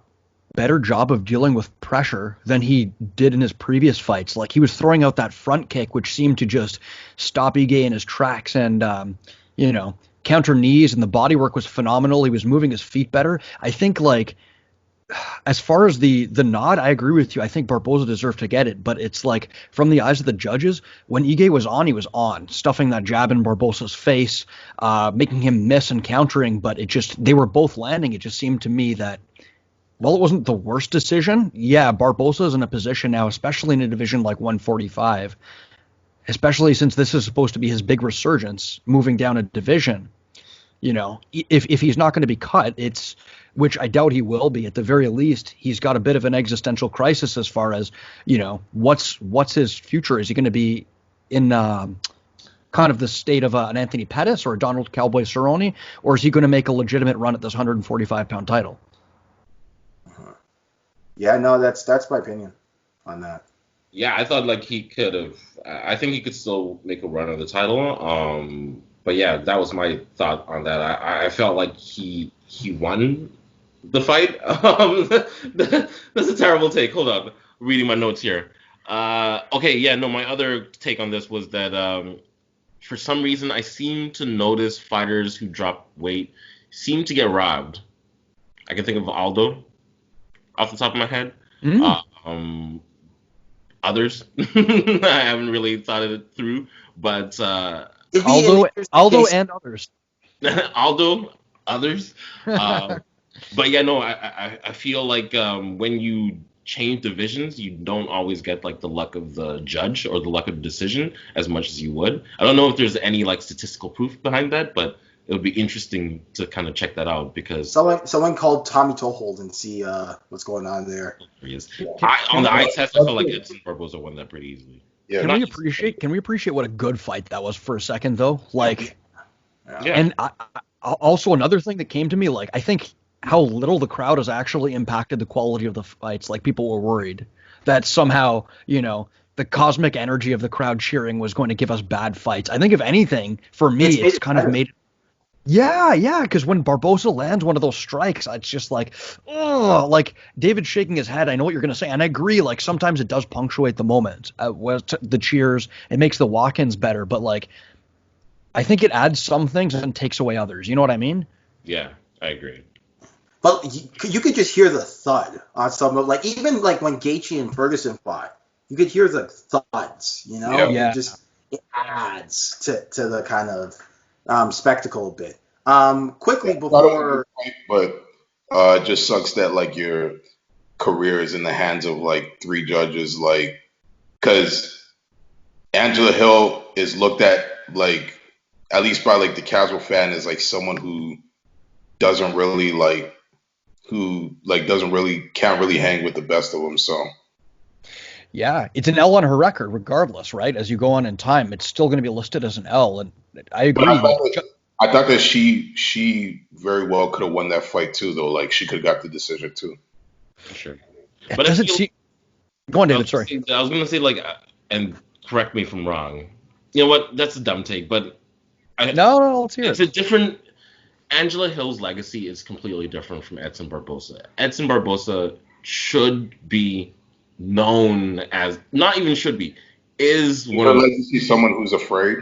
better job of dealing with pressure than he did in his previous fights. Like, he was throwing out that front kick, which seemed to just stop Ige in his tracks, and counter knees, and the body work was phenomenal. He was moving his feet better. I think, like, as far as the nod, I agree with you. I think Barbosa deserved to get it, but it's like, from the eyes of the judges, when Ige was on, he was on, stuffing that jab in Barbosa's face, making him miss and countering, but they were both landing. It just seemed to me that, well, it wasn't the worst decision. Yeah, Barbosa's in a position now, especially in a division like 145, especially since this is supposed to be his big resurgence, moving down a division. You know, if he's not going to be cut, which I doubt he will be, at the very least, he's got a bit of an existential crisis as far as, you know, what's his future? Is he going to be in kind of the state of an Anthony Pettis or a Donald Cowboy Cerrone, or is he going to make a legitimate run at this 145-pound title? Yeah, no, that's my opinion on that. Yeah, I thought like he could have. I think he could still make a run of the title. But yeah, that was my thought on that. I felt like he won the fight. That's a terrible take. Hold on, reading my notes here. Okay, yeah, no, my other take on this was that for some reason, I seem to notice fighters who drop weight seem to get robbed. I can think of Aldo off the top of my head. Others, I haven't really thought it through, but Aldo and others. Aldo, others. But yeah, no, I feel like when you change divisions, you don't always get like the luck of the judge or the luck of the decision as much as you would. I don't know if there's any like statistical proof behind that, but it would be interesting to kind of check that out because someone called Tommy Tohold and see what's going on there. On the eye test, I feel like Edson Barboza won that pretty easily. Yeah, can we appreciate what a good fight that was for a second though? Like, yeah. And also another thing that came to me, like I think how little the crowd has actually impacted the quality of the fights. Like people were worried that somehow, the cosmic energy of the crowd cheering was going to give us bad fights. I think if anything, for me, it's kind of made. Yeah, because when Barboza lands one of those strikes, it's just like, oh, like David shaking his head. I know what you're going to say, and I agree. Like sometimes it does punctuate the moment, the cheers. It makes the walk-ins better, but like, I think it adds some things and takes away others. You know what I mean? Yeah, I agree. But you could just hear the thud on some of, like, even like when Gaethje and Ferguson fought, you could hear the thuds. Yeah. It adds to the kind of spectacle a bit. Quickly before, but it just sucks that like your career is in the hands of like 3 judges, like because Angela Hill is looked at like at least by like the casual fan as like someone who doesn't really can't really hang with the best of them. So. Yeah, it's an L on her record, regardless, right? As you go on in time, it's still going to be listed as an L, and I agree. I thought that she very well could have won that fight too, though. Like she could have got the decision too. Sure. But does it see? Go on, David. Sorry. I was going to say and correct me if I'm wrong. You know what? That's a dumb take, but no, let's hear it. It's a different. Angela Hill's legacy is completely different from Edson Barboza. Edson Barboza should be known as, not even should be, is one of you see someone who's afraid.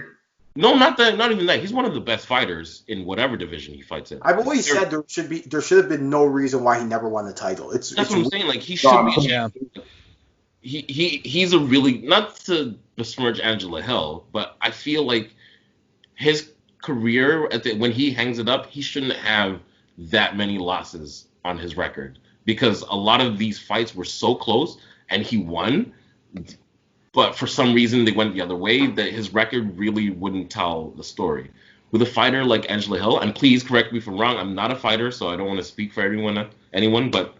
No, not even that. He's one of the best fighters in whatever division he fights in. I've always said there should have been no reason why he never won the title. That's what I'm saying. Like he should be. Yeah. He's a really, not to besmirch Angela Hill, but I feel like his career when he hangs it up, he shouldn't have that many losses on his record because a lot of these fights were so close and he won, but for some reason they went the other way that his record really wouldn't tell the story. With a fighter like Angela Hill, and please correct me if I'm wrong, I'm not a fighter, so I don't want to speak for anyone, but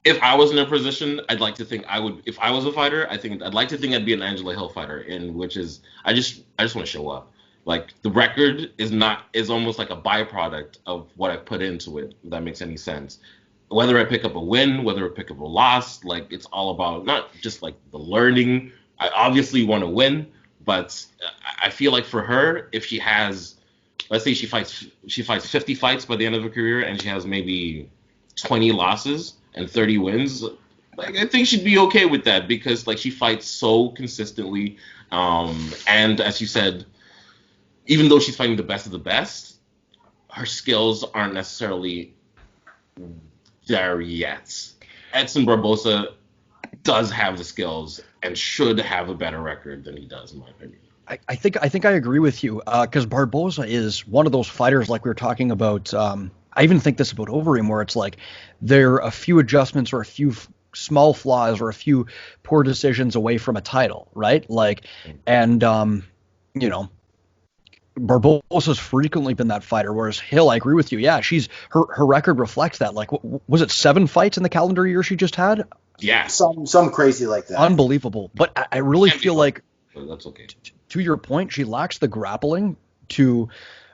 if I was in a position, I'd like to think I would. If I was a fighter, I'd like to think I'd be an Angela Hill fighter, which is I just want to show up. Like the record is almost like a byproduct of what I put into it. If that makes any sense. Whether I pick up a win, whether I pick up a loss, like it's all about not just like the learning. I obviously want to win, but I feel like for her, if she has, let's say she fights 50 fights by the end of her career, and she has maybe 20 losses and 30 wins, like I think she'd be okay with that because like she fights so consistently, and as you said, even though she's fighting the best of the best, her skills aren't necessarily there yet. Edson Barboza does have the skills and should have a better record than he does, in my opinion. I think I agree with you because Barboza is one of those fighters like we were talking about. I even think this about Overeem, where it's like there are a few adjustments or a few small flaws or a few poor decisions away from a title, right? Like, and Barboza's frequently been that fighter, whereas Hill, I agree with you. Yeah, her record reflects that. Like, was it 7 fights in the calendar year she just had? Yeah, some crazy like that. Unbelievable. But I really feel like that's okay. To your point, she lacks the grappling to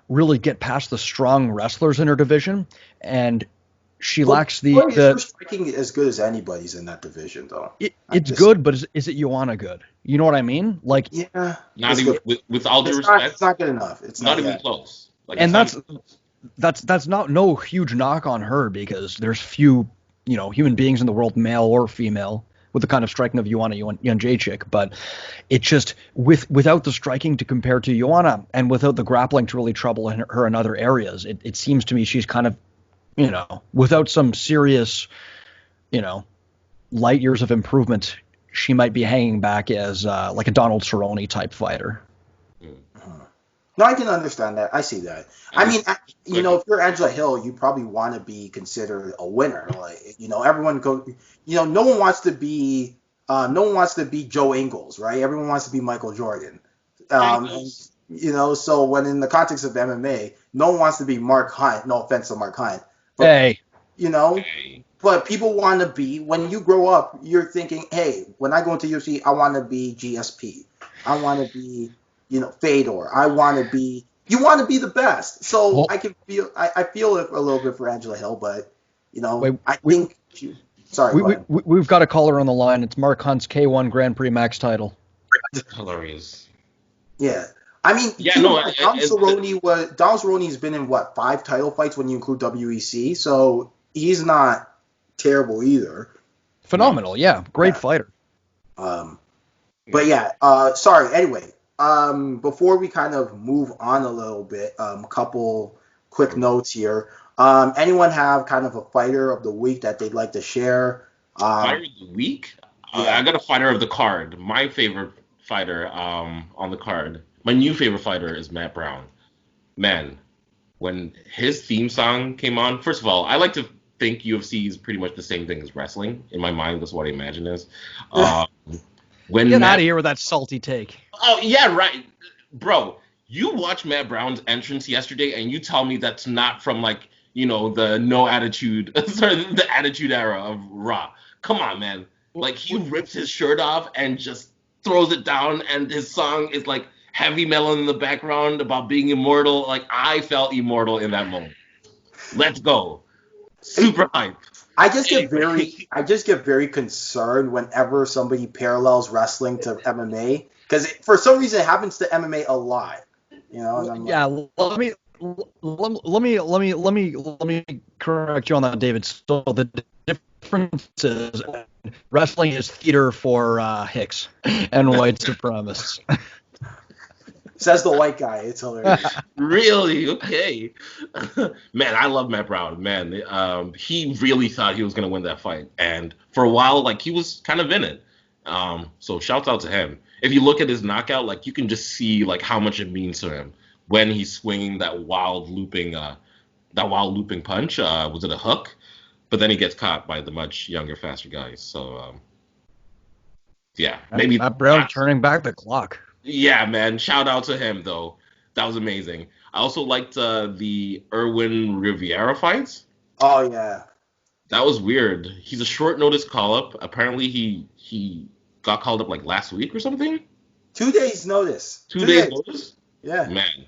really get past the strong wrestlers in her division, and she lacks her striking as good as anybody's in that division, though. It's good, but is it Joanna good? You know what I mean? Like, yeah, not even with all due respect, it's not good enough. It's not even close. Like, and that's not no huge knock on her because there's few human beings in the world, male or female, with the kind of striking of Joanna Jędrzejczyk, but it just without the striking to compare to Joanna and without the grappling to really trouble her in other areas, it seems to me she's kind of, without some serious, light years of improvement, she might be hanging back as like a Donald Cerrone type fighter. No, I can understand that. I see that. I mean, if you're Angela Hill, you probably want to be considered a winner. Like, everyone no one wants to be Joe Ingles, right? Everyone wants to be Michael Jordan. So when in the context of MMA, no one wants to be Mark Hunt. No offense to Mark Hunt. But, but people want to be, when you grow up, you're thinking, hey, when I go into UFC, I want to be GSP. I want to be, Fedor. You want to be the best. So I feel it a little bit for Angela Hill, but, we've got a caller on the line. It's Mark Hunt's K1 Grand Prix Max title. Hilarious. Yeah. I mean, Donald Cerrone's been in 5 title fights when you include WEC, so he's not terrible either. Phenomenal, yeah, great fighter. But yeah, sorry. Anyway, before we kind of move on a little bit, a couple quick notes here. Anyone have kind of a fighter of the week that they'd like to share? Fighter of the week? I got a fighter of the card. My favorite fighter on the card. My new favorite fighter is Matt Brown. Man, when his theme song came on, first of all, I like to think UFC is pretty much the same thing as wrestling. In my mind, that's what I imagine is. Get out of here with that salty take. Oh, yeah, right. Bro, you watched Matt Brown's entrance yesterday, and you tell me that's not from, the no attitude, the attitude era of Raw. Come on, man. Like, he rips his shirt off and just throws it down, and his song is, heavy metal in the background about being immortal. Like, I felt immortal in that moment. Let's go. Super hype. I just get very concerned whenever somebody parallels wrestling to MMA, because for some reason it happens to MMA a lot. Let me correct you on that, David. So the difference is wrestling is theater for hicks and white supremacists. Says the white guy. It's hilarious. Really? Okay. Man, I love Matt Brown. Man, he really thought he was going to win that fight. And for a while, he was kind of in it. So shouts out to him. If you look at his knockout, you can just see, how much it means to him when he's swinging that wild looping punch. Was it a hook? But then he gets caught by the much younger, faster guys. So, yeah. Maybe Matt Brown turning back the clock. Yeah, man. Shout out to him, though. That was amazing. I also liked the Erwin Rivera fights. Oh, yeah. That was weird. He's a short notice call-up. Apparently, he got called up, last week or something? 2 days notice. 2 days notice? Yeah. Man.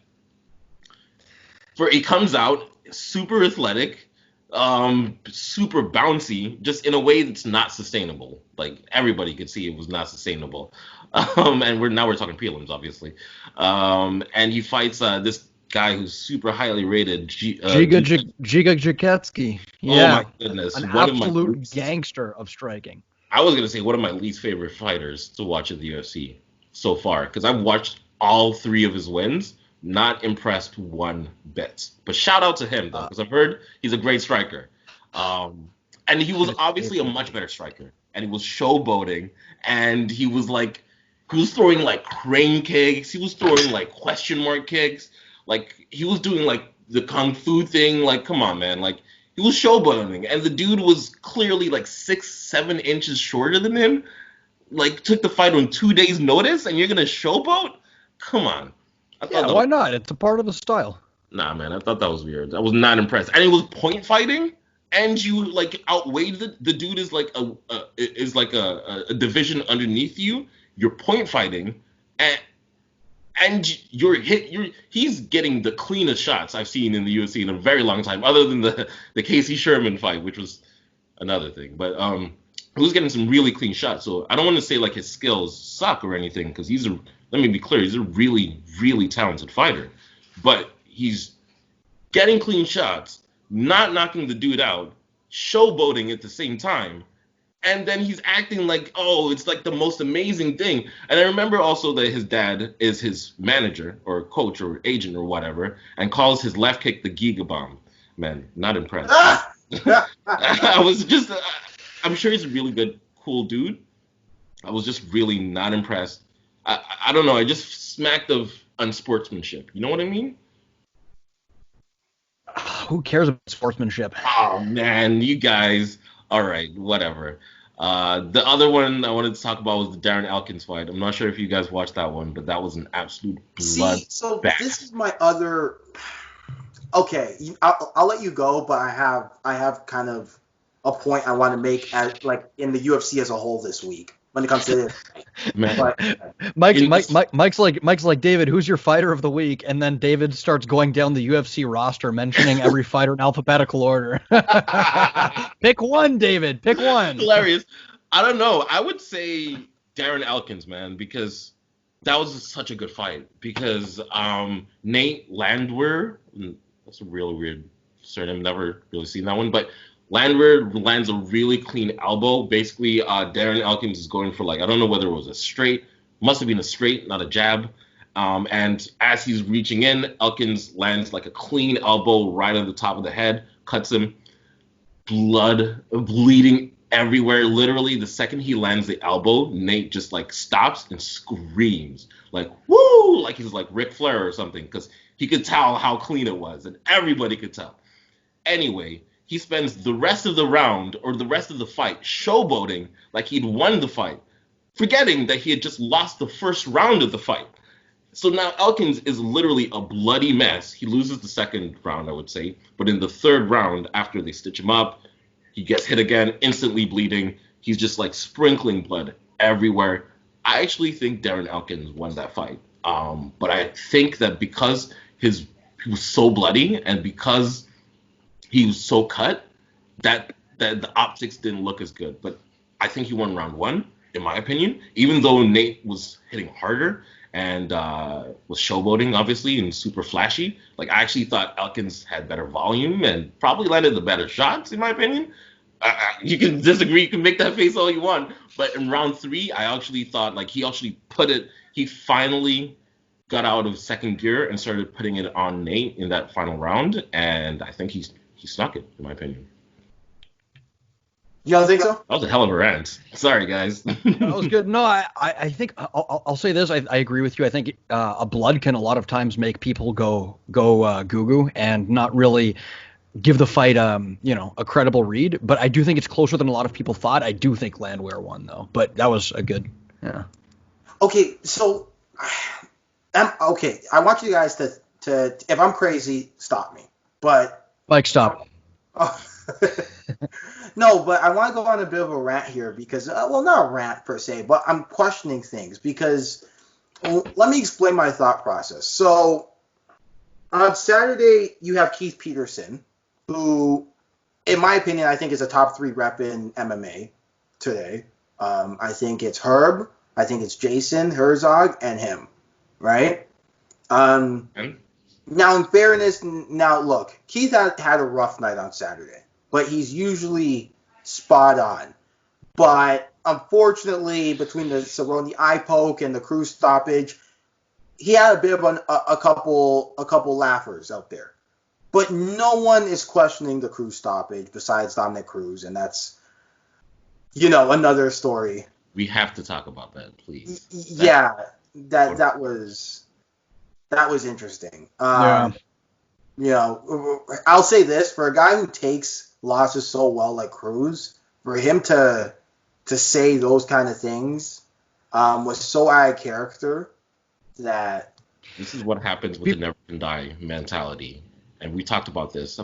He comes out super athletic, super bouncy, just in a way that's not sustainable. Everybody could see it was not sustainable. And we're talking prelims, obviously. And he fights this guy who's super highly rated, Giga Jaketsky. Yeah. Oh my goodness, an absolute gangster of striking. I was gonna say one of my least favorite fighters to watch at the UFC so far, because I've watched all 3 of his wins. Not impressed one bit. But shout out to him though, because I've heard he's a great striker. And he was obviously a much better striker. And he was showboating, and he was throwing crane kicks. He was throwing question mark kicks. He was doing the kung fu thing. Come on, man. He was showboating, and the dude was clearly 6-7 inches shorter than him. Took the fight on 2 days' notice, and you're gonna showboat? Come on. Why not? It's a part of the style. Nah, man. I thought that was weird. I was not impressed. And it was point fighting. And you outweighed the dude is a division underneath you. You're point fighting, and he's getting the cleanest shots I've seen in the UFC in a very long time, other than the Casey Sherman fight, which was another thing. But he was getting some really clean shots. So I don't want to say his skills suck or anything, because let me be clear, he's a really, really talented fighter. But he's getting clean shots, not knocking the dude out, showboating at the same time, And then he's acting like, oh, it's like the most amazing thing. And I remember also that his dad is his manager or coach or agent or whatever, and calls his left kick the Giga Bomb. Man, not impressed. I was just, I'm sure he's a really good, cool dude. I was just really not impressed. I don't know. I just smacked of unsportsmanship. You know what I mean? Who cares about sportsmanship? Oh man, you guys. All right, whatever. The other one I wanted to talk about was the Darren Elkins fight. I'm not sure if you guys watched that one, but that was an absolute blood. So bath. this is my other. Okay, I'll let you go, but I have kind of a point I want to make at like in the UFC as a whole this week when it comes to this. Man. But, Mike's like David, who's your fighter of the week? And then David starts going down the UFC roster, mentioning every fighter in alphabetical order. Pick one, David. Pick one. Hilarious. I don't know. I would say Darren Elkins, man, because that was such a good fight. Because Nate Landwehr, that's a really weird surname. Never really seen that one, but Landwehr lands a really clean elbow. Basically, Darren Elkins is going for like, I don't know whether it was a straight, must have been a straight, not a jab. And as he's reaching in, Elkins lands like a clean elbow right on the top of the head, cuts him. Blood bleeding everywhere. Literally, the second he lands the elbow, Nate just like stops and screams like "woo!" like he's like Ric Flair or something, because he could tell how clean it was, and everybody could tell. Anyway, he spends the rest of the round or the rest of the fight showboating like he'd won the fight, forgetting that he had just lost the first round of the fight. So now Elkins is literally a bloody mess. He loses the second round, I would say. But in the third round, after they stitch him up, he gets hit again, instantly bleeding. He's just like sprinkling blood everywhere. I actually think Darren Elkins won that fight. But I think that because he was so bloody and because he was so cut, that the optics didn't look as good. But I think he won round one, in my opinion, even though Nate was hitting harder and was showboating, obviously, and super flashy. Like, I actually thought Elkins had better volume and probably landed the better shots, in my opinion. You can disagree, you can make that face all you want. But in round three, I actually thought, like, he finally got out of second gear and started putting it on Nate in that final round. And I think he snuck it, in my opinion. You don't think so? That was a hell of a rant. Sorry, guys. That was good. No, I think I'll say this. I agree with you. I think a blood can a lot of times make people go goo-goo and not really give the fight a credible read. But I do think it's closer than a lot of people thought. I do think Landwehr won though. But that was a good. Yeah. Okay, so okay. I want you guys to if I'm crazy, stop me. But Mike, stop. No, but I want to go on a bit of a rant here because, well, not a rant per se, but I'm questioning things because, let me explain my thought process. So, on Saturday, you have Keith Peterson, who, in my opinion, I think is a top 3 rep in MMA today. I think it's Herb, I think it's Jason Herzog, and him, right? Now, in fairness, look, Keith had a rough night on Saturday, but he's usually spot on. But unfortunately, between the Cerrone eye poke and the Cruz stoppage, he had a bit of a couple laughers out there. But no one is questioning the Cruz stoppage besides Dominic Cruz, and that's, another story. We have to talk about that, please. That was interesting. Yeah. I'll say this, for a guy who takes losses so well like Cruz, for him to say those kind of things was so out of character that... This is what happens with the never can die mentality. And we talked about this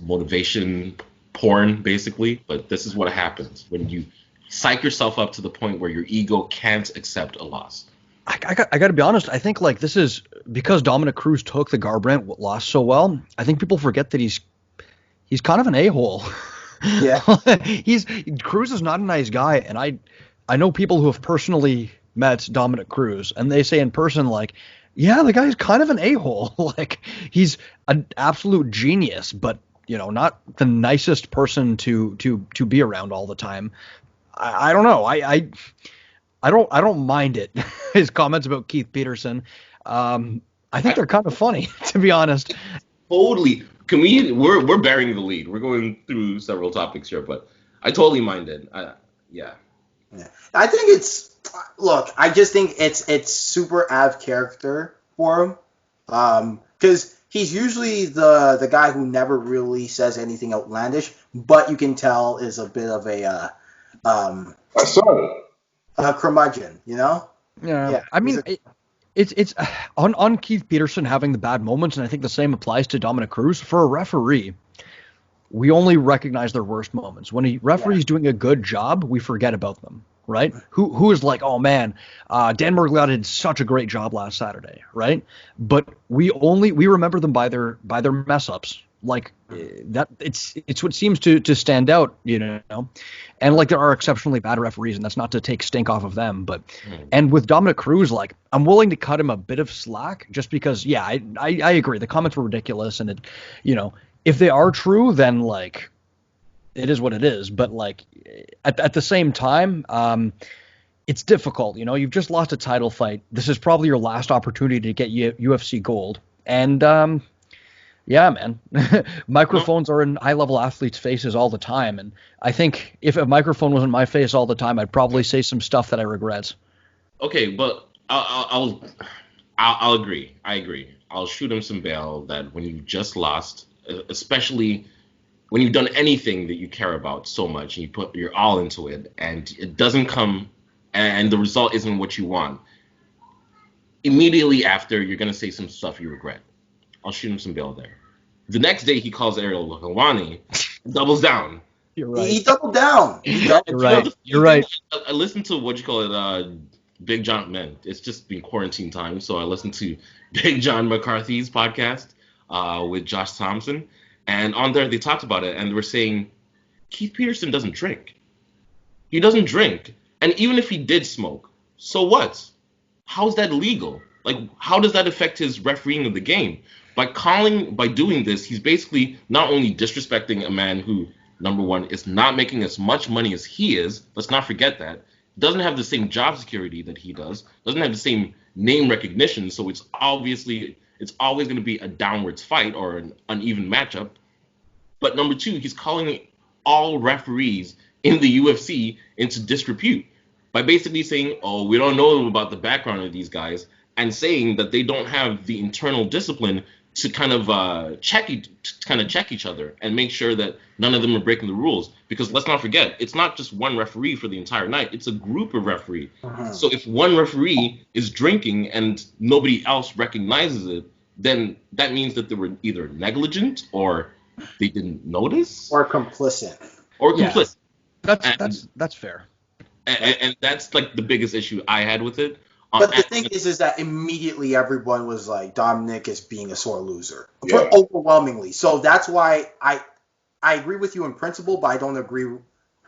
motivation porn, basically. But this is what happens when you psych yourself up to the point where your ego can't accept a loss. I got to be honest. I think like this is because Dominic Cruz took the Garbrandt loss so well. I think people forget that he's kind of an a-hole. Yeah. Cruz is not a nice guy, and I know people who have personally met Dominic Cruz, and they say in person like, yeah, the guy's kind of an a-hole. Like he's an absolute genius, but not the nicest person to be around all the time. I don't know. I don't mind it. His comments about Keith Peterson. I think they're kind of funny, to be honest. Totally. We're bearing the lead. We're going through several topics here, but I totally mind it. Yeah. I think look, I just think it's super out of character for him. Because he's usually the guy who never really says anything outlandish, but you can tell is a bit of a curmudgeon, you know? Yeah. I mean, it's on Keith Peterson having the bad moments, and I think the same applies to Dominic Cruz. For a referee, we only recognize their worst moments. When a referee's doing a good job, we forget about them, right? Who is like, oh man, Dan Murgliotta did such a great job last Saturday, right? But we remember them by their mess ups. Like that, it's what seems to stand out, you know. And like there are exceptionally bad referees, and that's not to take stink off of them, but and with Dominic Cruz, like I'm willing to cut him a bit of slack just because, yeah, I agree the comments were ridiculous, and it, you know, if they are true, then like it is what it is. But like at the same time, it's difficult, you know. You've just lost a title fight. This is probably your last opportunity to get UFC gold, and yeah, man. Microphones are in high-level athletes' faces all the time, and I think if a microphone was in my face all the time, I'd probably say some stuff that I regret. Okay, but I'll agree. I agree. I'll shoot him some bail that when you just lost, especially when you've done anything that you care about so much and you put your all into it, and it doesn't come, and the result isn't what you want. Immediately after, you're gonna say some stuff you regret. I'll shoot him some bail there. The next day, he calls Ariel Helwani, doubles down. You're right. He doubled down. You're right. I listened to Big John. Man, it's just been quarantine time, so I listened to Big John McCarthy's podcast with Josh Thompson, and on there they talked about it, and they were saying Keith Peterson doesn't drink. He doesn't drink, and even if he did smoke, so what? How's that legal? Like, how does that affect his refereeing of the game? By doing this, he's basically not only disrespecting a man who, number one, is not making as much money as he is. Let's not forget that. Doesn't have the same job security that he does. Doesn't have the same name recognition. So it's always going to be a downwards fight or an uneven matchup. But number two, he's calling all referees in the UFC into disrepute by basically saying, oh, we don't know about the background of these guys, and saying that they don't have the internal discipline to kind of check each other and make sure that none of them are breaking the rules. Because let's not forget, it's not just one referee for the entire night; it's a group of referees. So if one referee is drinking and nobody else recognizes it, then that means that they were either negligent or they didn't notice or complicit. That's fair. And that's like the biggest issue I had with it. But the thing is that immediately everyone was like, Dominic is being a sore loser. Overwhelmingly. So that's why I agree with you in principle, but I don't agree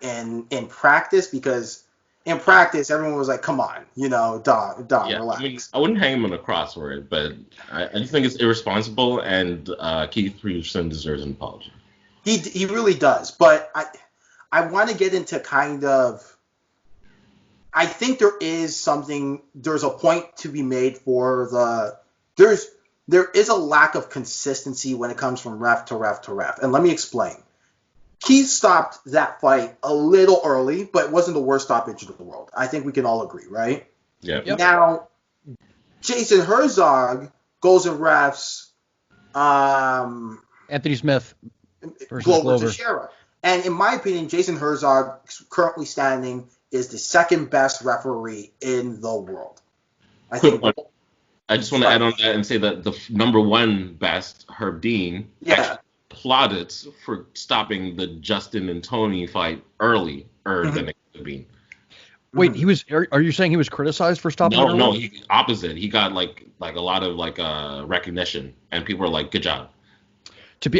in practice, because in practice, everyone was like, come on, you know, Dom, relax. I mean, I wouldn't hang him on a cross for it, but I just think it's irresponsible, and Keith Peterson deserves an apology. He really does. But I want to get into kind of, I think there's a point to be made for there is a lack of consistency when it comes from ref to ref to ref. And let me explain. Keith stopped that fight a little early, but it wasn't the worst stoppage in the world. I think we can all agree, right? Yeah. Yep. Now, Jason Herzog goes and refs Anthony Smith versus Glover Glover. Teixeira. And in my opinion, Jason Herzog currently standing is the second best referee in the world. I just want to add on that and say that the number one best, Herb Dean, actually plaudits for stopping the Justin and Tony fight earlier than it could have been. Wait, are you saying he was criticized for stopping? No, opposite. He got like a lot of recognition, and people were like, "Good job."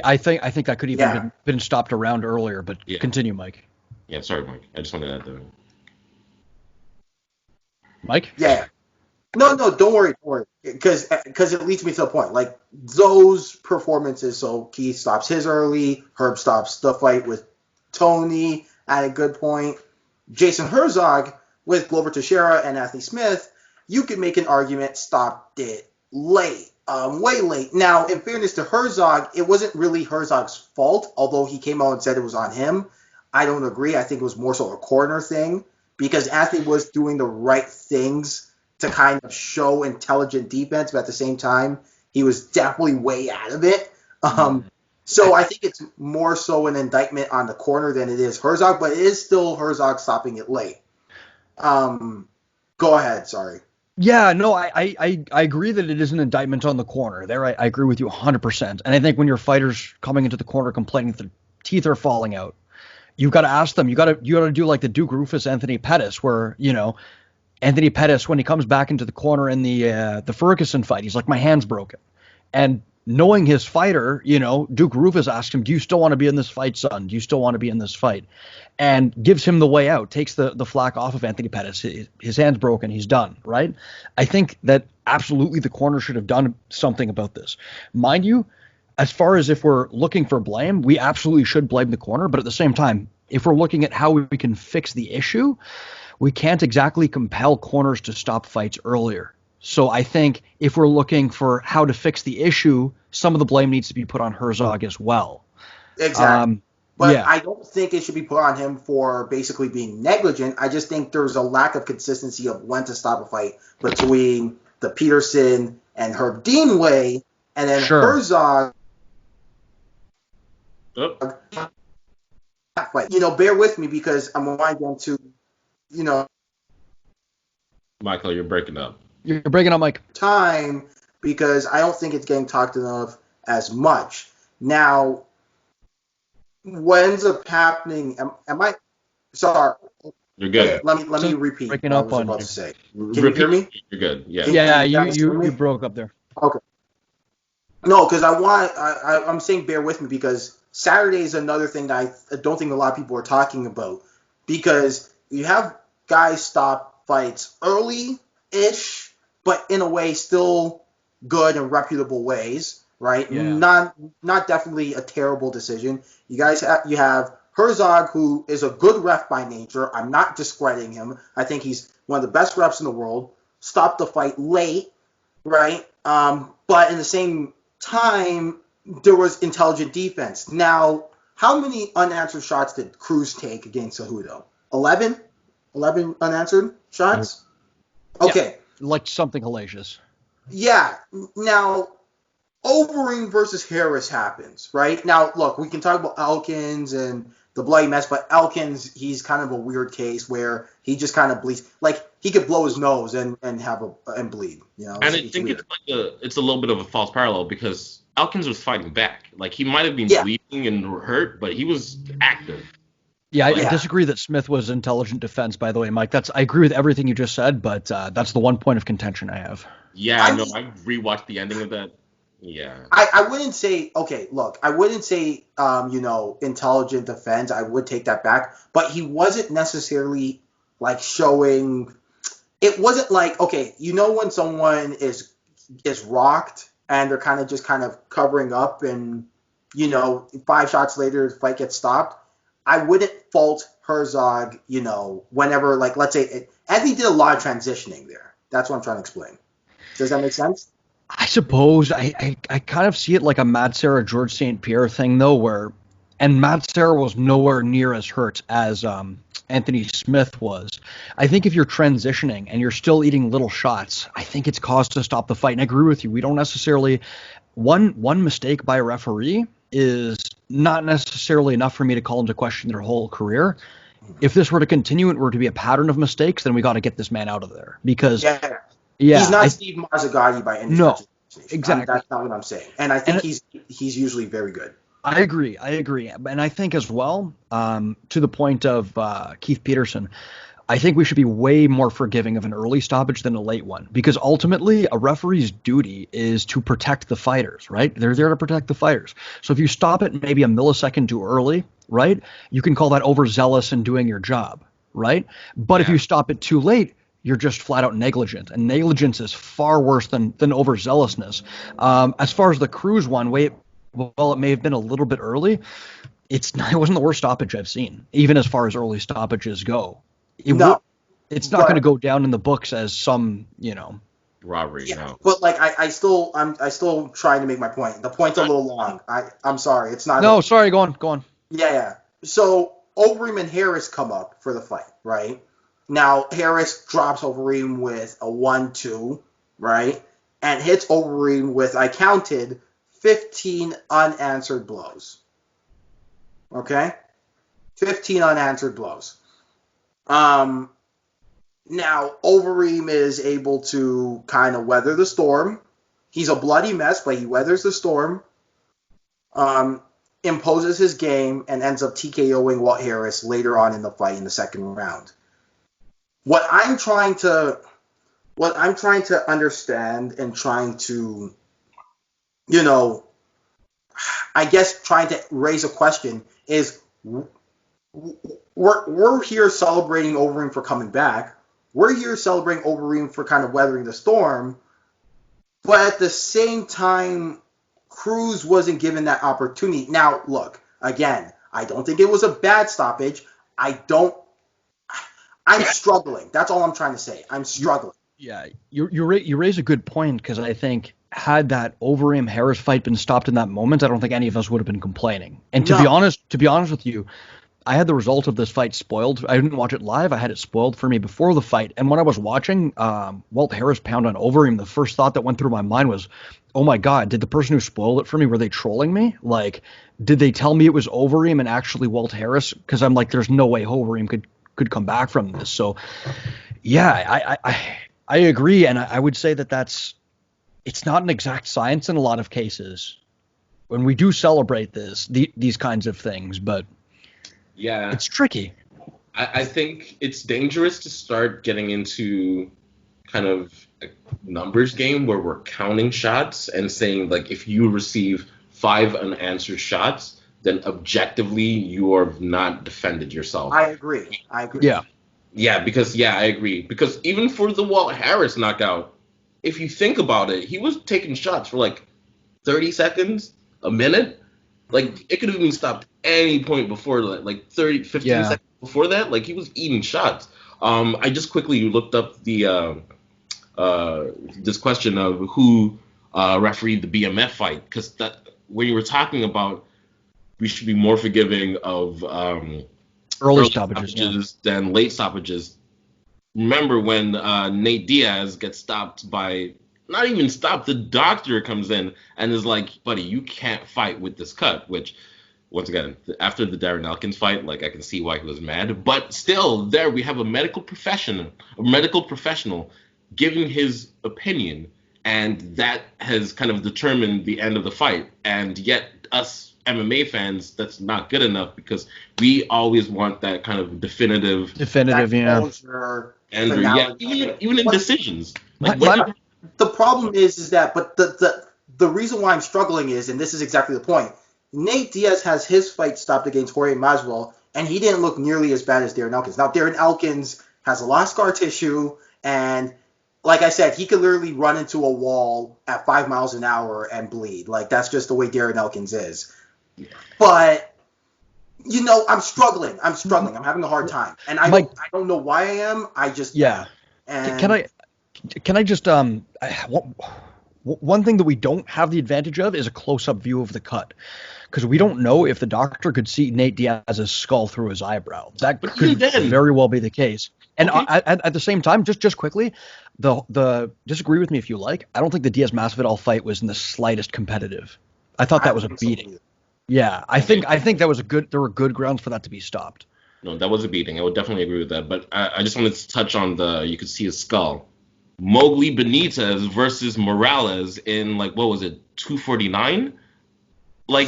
I think that could even been stopped a round earlier. But continue, Mike. Yeah, sorry, Mike. I just wanted to add that. Mike? Yeah. No, don't worry. Because it leads me to the point. Like, those performances, so Keith stops his early, Herb stops the fight with Tony at a good point. Jason Herzog with Glover Teixeira and Anthony Smith, you could make an argument stopped it late, way late. Now, in fairness to Herzog, it wasn't really Herzog's fault, although he came out and said it was on him. I don't agree. I think it was more so a corner thing because Anthony was doing the right things to kind of show intelligent defense, but at the same time, he was definitely way out of it. So I think it's more so an indictment on the corner than it is Herzog, but it is still Herzog stopping it late. Go ahead, sorry. Yeah, no, I agree that it is an indictment on the corner. There, I agree with you 100%. And I think when your fighter's coming into the corner complaining that their teeth are falling out, you've got to ask them. You got to do like the Duke Rufus Anthony Pettis, where Anthony Pettis, when he comes back into the corner in the Ferguson fight, he's like, my hand's broken. And knowing his fighter, Duke Rufus asks him, do you still want to be in this fight, son? Do you still want to be in this fight? And gives him the way out, takes the flack off of Anthony Pettis. His hand's broken. He's done, right? I think that absolutely the corner should have done something about this. Mind you, as far as if we're looking for blame, we absolutely should blame the corner. But at the same time, if we're looking at how we can fix the issue, we can't exactly compel corners to stop fights earlier. So I think if we're looking for how to fix the issue, some of the blame needs to be put on Herzog as well. Exactly. But yeah. I don't think it should be put on him for basically being negligent. I just think there's a lack of consistency of when to stop a fight between the Peterson and Herb Dean way, and then Herzog. Fight. Bear with me because I'm going to, Michael, you're breaking up. You're breaking up, Mike. Time because I don't think it's getting talked enough as much. Now, what ends up happening? Am I? Sorry. You're good. Okay, let me repeat what I was about to say. Can you hear me? You're good. Yeah. You broke up there. Okay. No, because I'm saying bear with me because Saturday is another thing that I don't think a lot of people are talking about because you have guys stop fights early-ish, but in a way still good and reputable ways, right? Yeah. Not definitely a terrible decision. You have Herzog, who is a good ref by nature. I'm not discrediting him. I think he's one of the best refs in the world. Stopped the fight late, right? But in the same time, there was intelligent defense. Now, how many unanswered shots did Cruz take against Cejudo? 11? 11 unanswered shots? Okay. Yeah, like something hellacious. Yeah. Now, Overeem versus Harris happens, right? Now, look, we can talk about Elkins and the bloody mess, but Elkins, he's kind of a weird case where he just kind of bleeds. Like, he could blow his nose and bleed, And I think it's a little bit of a false parallel because Elkins was fighting back. Like, he might have been bleeding and hurt, but he was active. Yeah, I disagree that Smith was intelligent defense, by the way, Mike. I agree with everything you just said, but that's the one point of contention I have. Yeah, I rewatched the ending of that. Yeah. I wouldn't say, okay, look, I wouldn't say, intelligent defense. I would take that back. But he wasn't necessarily, like, showing – it wasn't like, okay, when someone is rocked and they're kind of covering up and, 5 shots later the fight gets stopped. I wouldn't fault Herzog, whenever, like, let's say – Anthony did a lot of transitioning there. That's what I'm trying to explain. Does that make sense? I suppose I kind of see it like a Matt Serra, George St. Pierre thing, though, and Matt Serra was nowhere near as hurt as Anthony Smith was. I think if you're transitioning and you're still eating little shots, I think it's cause to stop the fight. And I agree with you. We don't necessarily one mistake by a referee is not necessarily enough for me to call into question their whole career. If this were to continue and were to be a pattern of mistakes, then we got to get this man out of there because. Yeah, he's not Steve Mazzagatti by any stretch. Exactly. That's not what I'm saying. And I think he's usually very good. I agree. And I think as well, to the point of Keith Peterson, I think we should be way more forgiving of an early stoppage than a late one. Because ultimately, a referee's duty is to protect the fighters, right? They're there to protect the fighters. So if you stop it maybe a millisecond too early, right, you can call that overzealous and doing your job, right? But if you stop it too late, you're just flat out negligent, and negligence is far worse than overzealousness. As far as the Cruz one, while it may have been a little bit early, it wasn't the worst stoppage I've seen, even as far as early stoppages go. It's not going to go down in the books as some, robbery. Yeah, No. but like I'm still trying to make my point. The point's a little long. I'm sorry, it's not. No, sorry, go on. Yeah. So Overeem and Harris come up for the fight, right? Now Harris drops Overeem with a 1-2, right? And hits Overeem with, I counted, 15 unanswered blows. Okay? 15 unanswered blows. Now Overeem is able to kind of weather the storm. He's a bloody mess, but he weathers the storm. Imposes his game and ends up TKOing Walt Harris later on in the fight in the second round. What I'm trying to understand and trying to, I guess trying to raise a question is, we're here celebrating Overeem for coming back. We're here celebrating Overeem for kind of weathering the storm, but at the same time, Cruz wasn't given that opportunity. Now, look, again, I don't think it was a bad stoppage. I'm struggling. That's all I'm trying to say. I'm struggling. Yeah, you raise a good point, because I think had that Overeem Harris fight been stopped in that moment, I don't think any of us would have been complaining. And to be honest with you, I had the result of this fight spoiled. I didn't watch it live. I had it spoiled for me before the fight. And when I was watching Walt Harris pound on Overeem, the first thought that went through my mind was, oh my God, did the person who spoiled it for me, were they trolling me? Like, did they tell me it was Overeem and actually Walt Harris? Because I'm like, there's no way Overeem could come back from this. So, yeah, I agree. And I would say that it's not an exact science in a lot of cases when we do celebrate these kinds of things, but yeah, it's tricky. I think it's dangerous to start getting into kind of a numbers game where we're counting shots and saying, like, if you receive 5 unanswered shots, then objectively you have not defended yourself. I agree. Yeah, because I agree. Because even for the Walt Harris knockout, if you think about it, he was taking shots for like 30 seconds, a minute. Like, it could have been stopped any point before that, like 15 seconds before that. Like, he was eating shots. I just quickly looked up the this question of who refereed the BMF fight, because when you were talking about we should be more forgiving of early stoppages than late stoppages. Remember when Nate Diaz gets stopped by, not even stopped, the doctor comes in and is like, buddy, you can't fight with this cut, which, once again, after the Darren Elkins fight, like, I can see why he was mad, but still, there we have a medical professional giving his opinion, and that has kind of determined the end of the fight, and yet us MMA fans, that's not good enough, because we always want that kind of definitive, and even in decisions. Like, the problem is that, but the reason why I'm struggling is, and this is exactly the point, Nate Diaz has his fight stopped against Jorge Masvidal, and he didn't look nearly as bad as Darren Elkins. Now, Darren Elkins has a lot of scar tissue, and like I said, he could literally run into a wall at 5 miles an hour and bleed. Like, that's just the way Darren Elkins is. But, I'm struggling. I'm having a hard time. And I don't know why I am. I just... Yeah. And Can I just one thing that we don't have the advantage of is a close-up view of the cut, because we don't know if the doctor could see Nate Diaz's skull through his eyebrow. That could very well be the case. And at the same time, just quickly, the disagree with me if you like, I don't think the Diaz-Masvidal fight was in the slightest competitive. I thought that was a beating. Yeah, I think that was there were good grounds for that to be stopped. No, that was a beating. I would definitely agree with that. But I just wanted to touch on you could see his skull. Mowgli Benitez versus Morales in, like, what was it, 249? Like,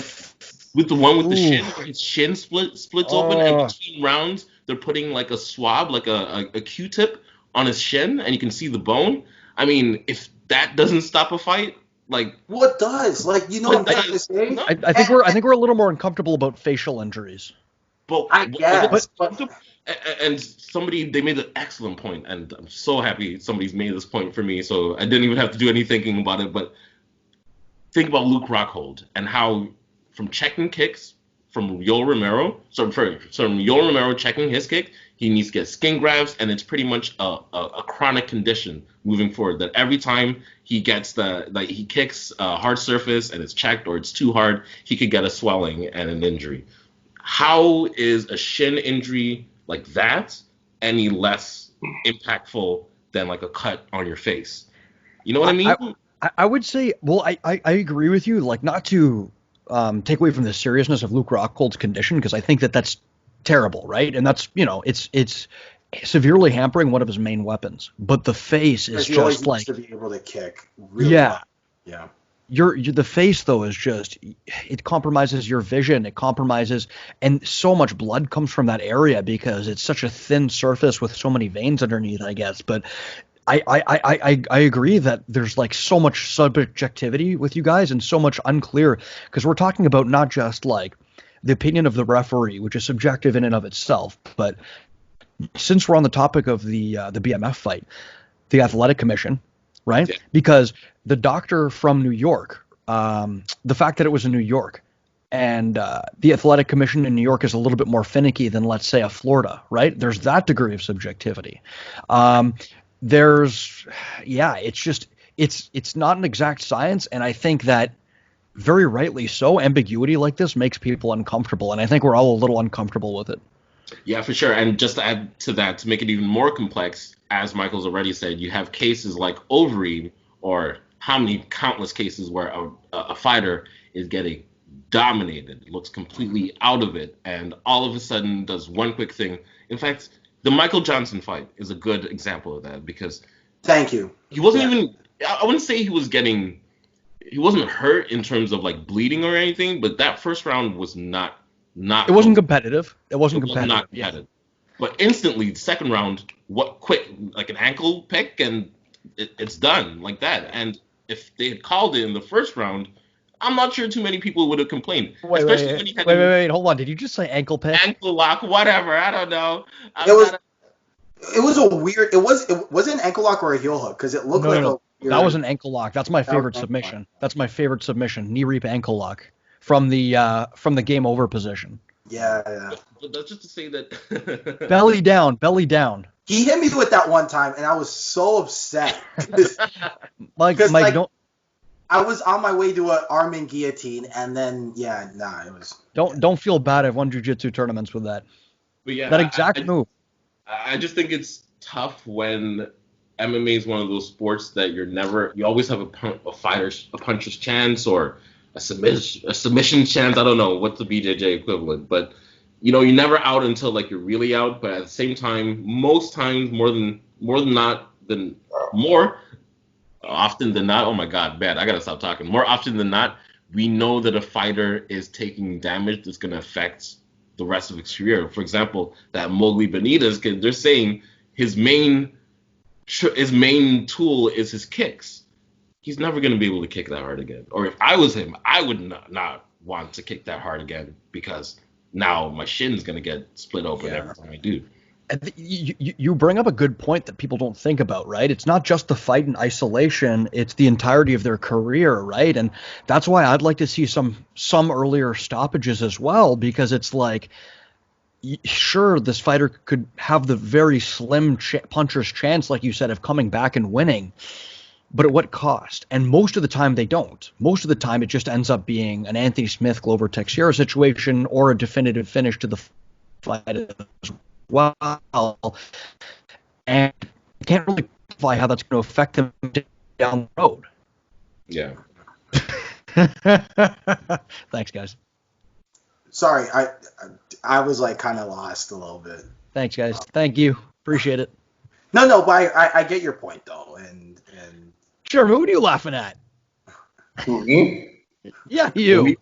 with the one with the shin, where his shin splits open, and between rounds, they're putting, like, a swab, like a Q-tip on his shin, and you can see the bone. I mean, if that doesn't stop a fight, like... What does? Like, what I'm trying to say? No. I think we're a little more uncomfortable about facial injuries. But I guess. And they made an excellent point, and I'm so happy somebody's made this point for me, so I didn't even have to do any thinking about it. But think about Luke Rockhold and how, from checking kicks from Yoel Romero, from Yoel Romero checking his kick, He needs to get skin grafts, and it's pretty much a chronic condition moving forward. That every time he gets he kicks a hard surface and it's checked or it's too hard, he could get a swelling and an injury. How is a shin injury like that any less impactful than like a cut on your face? You know what I mean? I would say, well, I agree with you. Like, not to take away from the seriousness of Luke Rockhold's condition, because I think that's terrible, right? And that's, it's severely hampering one of his main weapons. But the face is just like, to be able to kick. Really yeah, well. yeah. The face though is just, it compromises your vision. It compromises, and so much blood comes from that area because it's such a thin surface with so many veins underneath, I guess. But I agree that there's like so much subjectivity with you guys and so much unclear, because we're talking about not just like the opinion of the referee, which is subjective in and of itself, but since we're on the topic of the BMF fight, the Athletic Commission, right? Yeah. Because the doctor from New York, the fact that it was in New York, and the Athletic Commission in New York is a little bit more finicky than, let's say, a Florida, right? There's that degree of subjectivity. It's not an exact science, and I think that very rightly so, ambiguity like this makes people uncomfortable, and I think we're all a little uncomfortable with it. Yeah, for sure. And just to add to that, to make it even more complex, as Michael's already said, you have cases like Overeem, or how many countless cases where a fighter is getting dominated, looks completely out of it, and all of a sudden does one quick thing. In fact, the Michael Johnson fight is a good example of that, because thank you. He wasn't even, I wouldn't say he wasn't hurt in terms of like bleeding or anything, but that first round was not it wasn't competitive. It wasn't competitive. Not competitive. Yeah. But instantly, the second round, quick, like an ankle pick, and it's done like that. And if they had called it in the first round, I'm not sure too many people would have complained. Wait, hold on. Did you just say ankle pick? Ankle lock, whatever. I don't know. It was a weird. It was an ankle lock or a heel hook, because it looked No. That was an ankle lock. That's my favorite submission. That's my favorite submission. Knee reap ankle lock from the game over position. Yeah. But that's just to say that belly down. He hit me with that one time, and I was so upset. Mike, don't. I was on my way to an arming guillotine, and then it was. Don't feel bad. I've won jiu-jitsu tournaments with that. But yeah, that exact move. I just think it's tough when MMA is one of those sports that you always have a puncher's chance or a submission chance. I don't know what's the BJJ equivalent, but you're never out until like you're really out. But at the same time, most times more often than not, oh my God, bad. I gotta stop talking. More often than not, we know that a fighter is taking damage that's gonna affect the rest of his career. For example, that Mowgli Benitez, they're saying his main tool is his kicks. He's never going to be able to kick that hard again. Or if I was him, I would not want to kick that hard again, because now my shin's going to get split open every time I do. You bring up a good point that people don't think about, right? It's not just the fight in isolation, it's the entirety of their career, right? And that's why I'd like to see some earlier stoppages as well, because it's like, sure, this fighter could have the very slim puncher's chance, like you said, of coming back and winning, but at what cost? And most of the time they don't. Most of the time it just ends up being an Anthony Smith, Glover Teixeira situation, or a definitive finish to the fight as well. And you can't really quantify how that's going to affect him down the road. Yeah. Thanks, guys. Sorry, I was like kind of lost a little bit. Thanks, guys. Thank you. Appreciate it. No, but I get your point though, and sure. Who are you laughing at? Me? Yeah, you.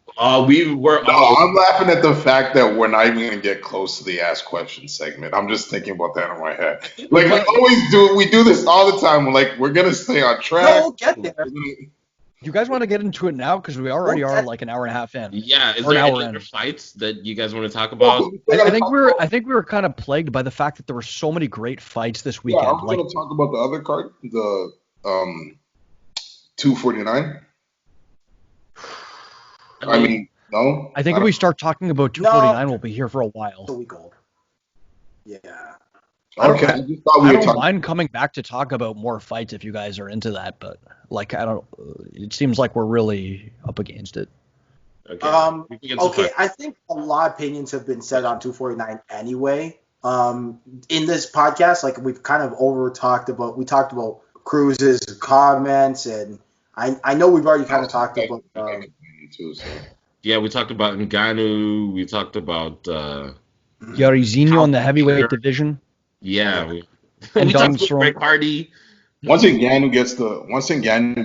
We were. No, I'm laughing at the fact that we're not even gonna get close to the ask questions segment. I'm just thinking about that in my head. Like we always do. We do this all the time. Like we're gonna stay on track. No, we'll get there. You guys want to get into it now, because we already are like an hour and a half in. Yeah, is there any other fights that you guys want to talk about? I think we were kind of plagued by the fact that there were so many great fights this weekend. Yeah, I'm going to talk about the other card, the 249. I mean, no. I think if we start talking about 249, we'll be here for a while. A week old. Yeah. Okay, I just thought we I were don't talking. mind coming back to talk about more fights if you guys are into that, but like I don't. It seems like we're really up against it. Okay. We can get to Okay, fight. I think a lot of opinions have been said on 249 anyway. In this podcast, like we've kind of we talked about Cruz's comments, and I know we've already kind of talked about. Too, so. Yeah, we talked about Ngannou. We talked about Yarizinho in the heavyweight division. Yeah, we And talked about Dong Greg Hardy. Once Ngannou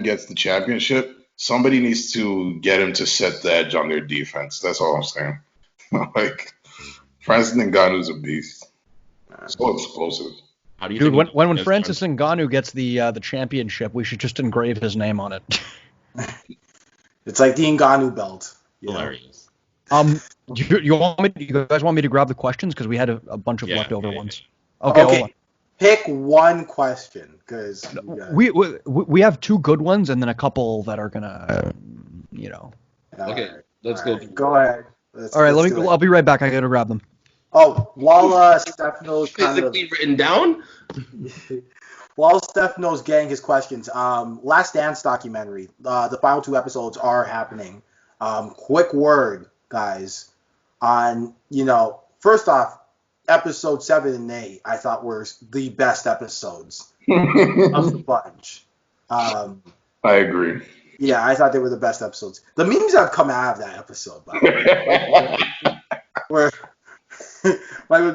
gets the championship, somebody needs to get him to set the edge on their defense. That's all I'm saying. Like Francis Ngannou's a beast. So explosive. How do you Dude, think when Francis Ngannou gets the championship, we should just engrave his name on it. It's like the Ngannou belt. Hilarious. You guys want me to grab the questions because we had a bunch of leftover ones. Okay. Hold on. Pick one question because we have two good ones and then a couple that are gonna, Okay, let's go. Go ahead. All right, I'll be right back. I gotta grab them. Oh, while Stefano's Physically written down. While Stefano's getting his questions, Last Dance documentary. The final 2 episodes are happening. Quick word, guys, on first off, episode 7 and 8 I thought were the best episodes of the bunch. I agree. Yeah, I thought they were the best episodes. The memes have come out of that episode, by the way. Where Michael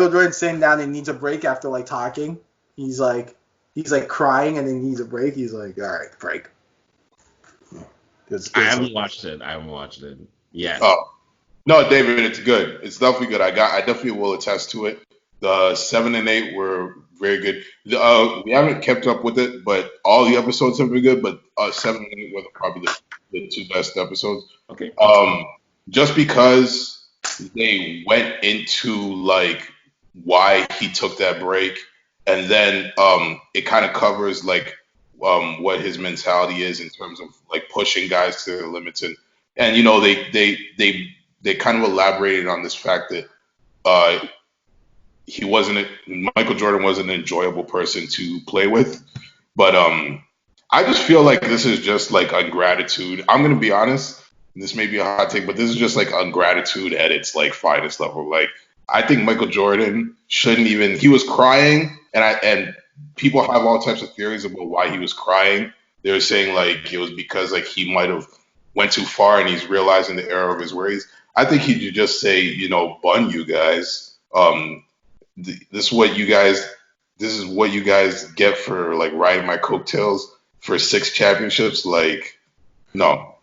Jordan's sitting down and needs a break after like talking. He's like crying and then he needs a break. He's like, all right, break. I haven't watched it. Yeah. Oh no, David, it's good. It's definitely good. I definitely will attest to it. The 7 and 8 were very good. We haven't kept up with it, but all the episodes have been good. But 7 and 8 were probably the 2 best episodes. Okay. Just because they went into like why he took that break, and then it kind of covers like what his mentality is in terms of like pushing guys to their limits, and they kind of elaborated on this fact that Michael Jordan wasn't an enjoyable person to play with. But I just feel like this is just like ungratitude. I'm gonna be honest. This may be a hot take, but this is just like ungratitude at its like finest level. Like I think Michael Jordan shouldn't even. He was crying, and people have all types of theories about why he was crying. They were saying like it was because like he might have went too far and he's realizing the error of his ways. I think he should just say, bun you guys. This is what you guys get for like riding my coattails for 6 championships. Like, no.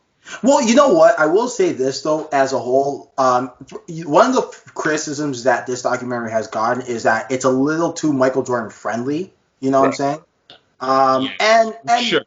Well, you know what? I will say this though, as a whole, one of the criticisms that this documentary has gotten is that it's a little too Michael Jordan friendly. You know what I'm saying? And sure.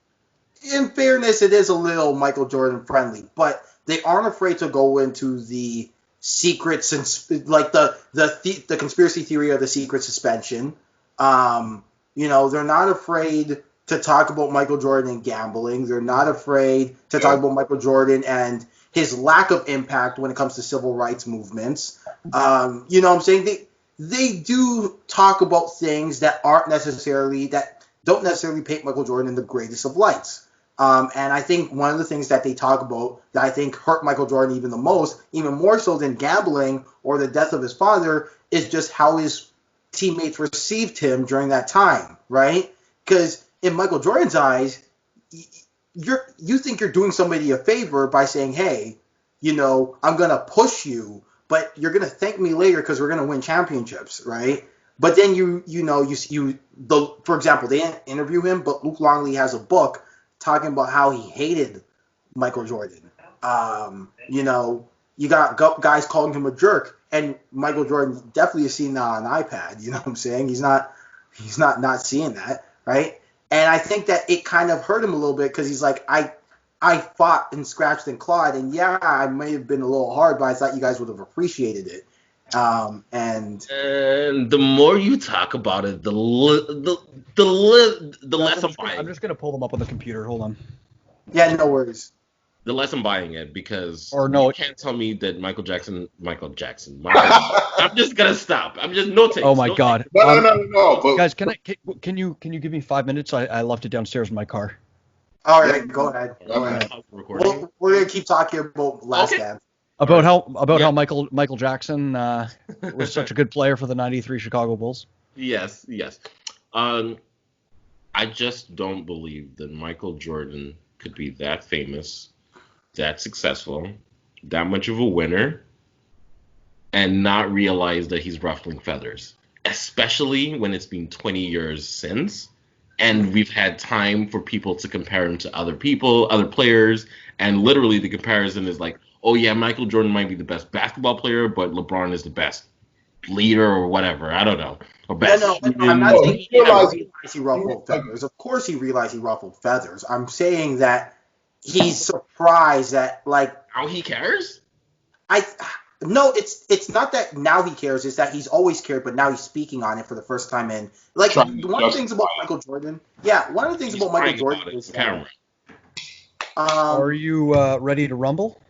In fairness, it is a little Michael Jordan friendly, but they aren't afraid to go into the secrets and like the conspiracy theory of the secret suspension. They're not afraid to talk about Michael Jordan and gambling. They're not afraid to talk about Michael Jordan and his lack of impact when it comes to civil rights movements. You know what I'm saying? They do talk about things that don't necessarily paint Michael Jordan in the greatest of lights. And I think one of the things that they talk about that I think hurt Michael Jordan even the most, even more so than gambling or the death of his father, is just how his teammates received him during that time, right? Because in Michael Jordan's eyes, you think you're doing somebody a favor by saying, hey, I'm going to push you, but you're going to thank me later because we're going to win championships, right? But then for example, they didn't interview him, but Luke Longley has a book talking about how he hated Michael Jordan. You got guys calling him a jerk, and Michael Jordan definitely is seeing that on an iPad. You know what I'm saying? He's not seeing that, right? And I think that it kind of hurt him a little bit because he's like, I fought and scratched and clawed, and yeah, I may have been a little hard, but I thought you guys would have appreciated it. And the more you talk about it, the less I'm buying. I'm just gonna pull them up on the computer. Hold on. Yeah, no worries. the less I'm buying it, because Or no, you can't tell me that Michael Jackson. I'm just gonna stop. I'm just no takes. oh my no God. takes. No. But Guys, can you give me 5 minutes? I left it downstairs in my car. All right, go ahead. Go Yeah. ahead. Recording. We're gonna keep talking about Last Okay. Dance. About Yeah. how Michael Jackson was such a good player for the '93 Chicago Bulls. Yes. I just don't believe that Michael Jordan could be that famous, that successful, that much of a winner, and not realize that he's ruffling feathers, especially when it's been 20 years since, and we've had time for people to compare him to other people, other players, and literally the comparison is like, oh yeah, Michael Jordan might be the best basketball player, but LeBron is the best leader or whatever. I don't know. Or best. No, I'm not saying he didn't realize- realize he ruffled feathers. Of course he realized he ruffled feathers. I'm saying that he's surprised that, like, How he cares? no, it's not that now he cares. It's that he's always cared, but now he's speaking on it for the first time. And like Trying to one of the things about Michael Jordan, one of the things He's about Michael crying Jordan about it is on camera. Are you ready to rumble?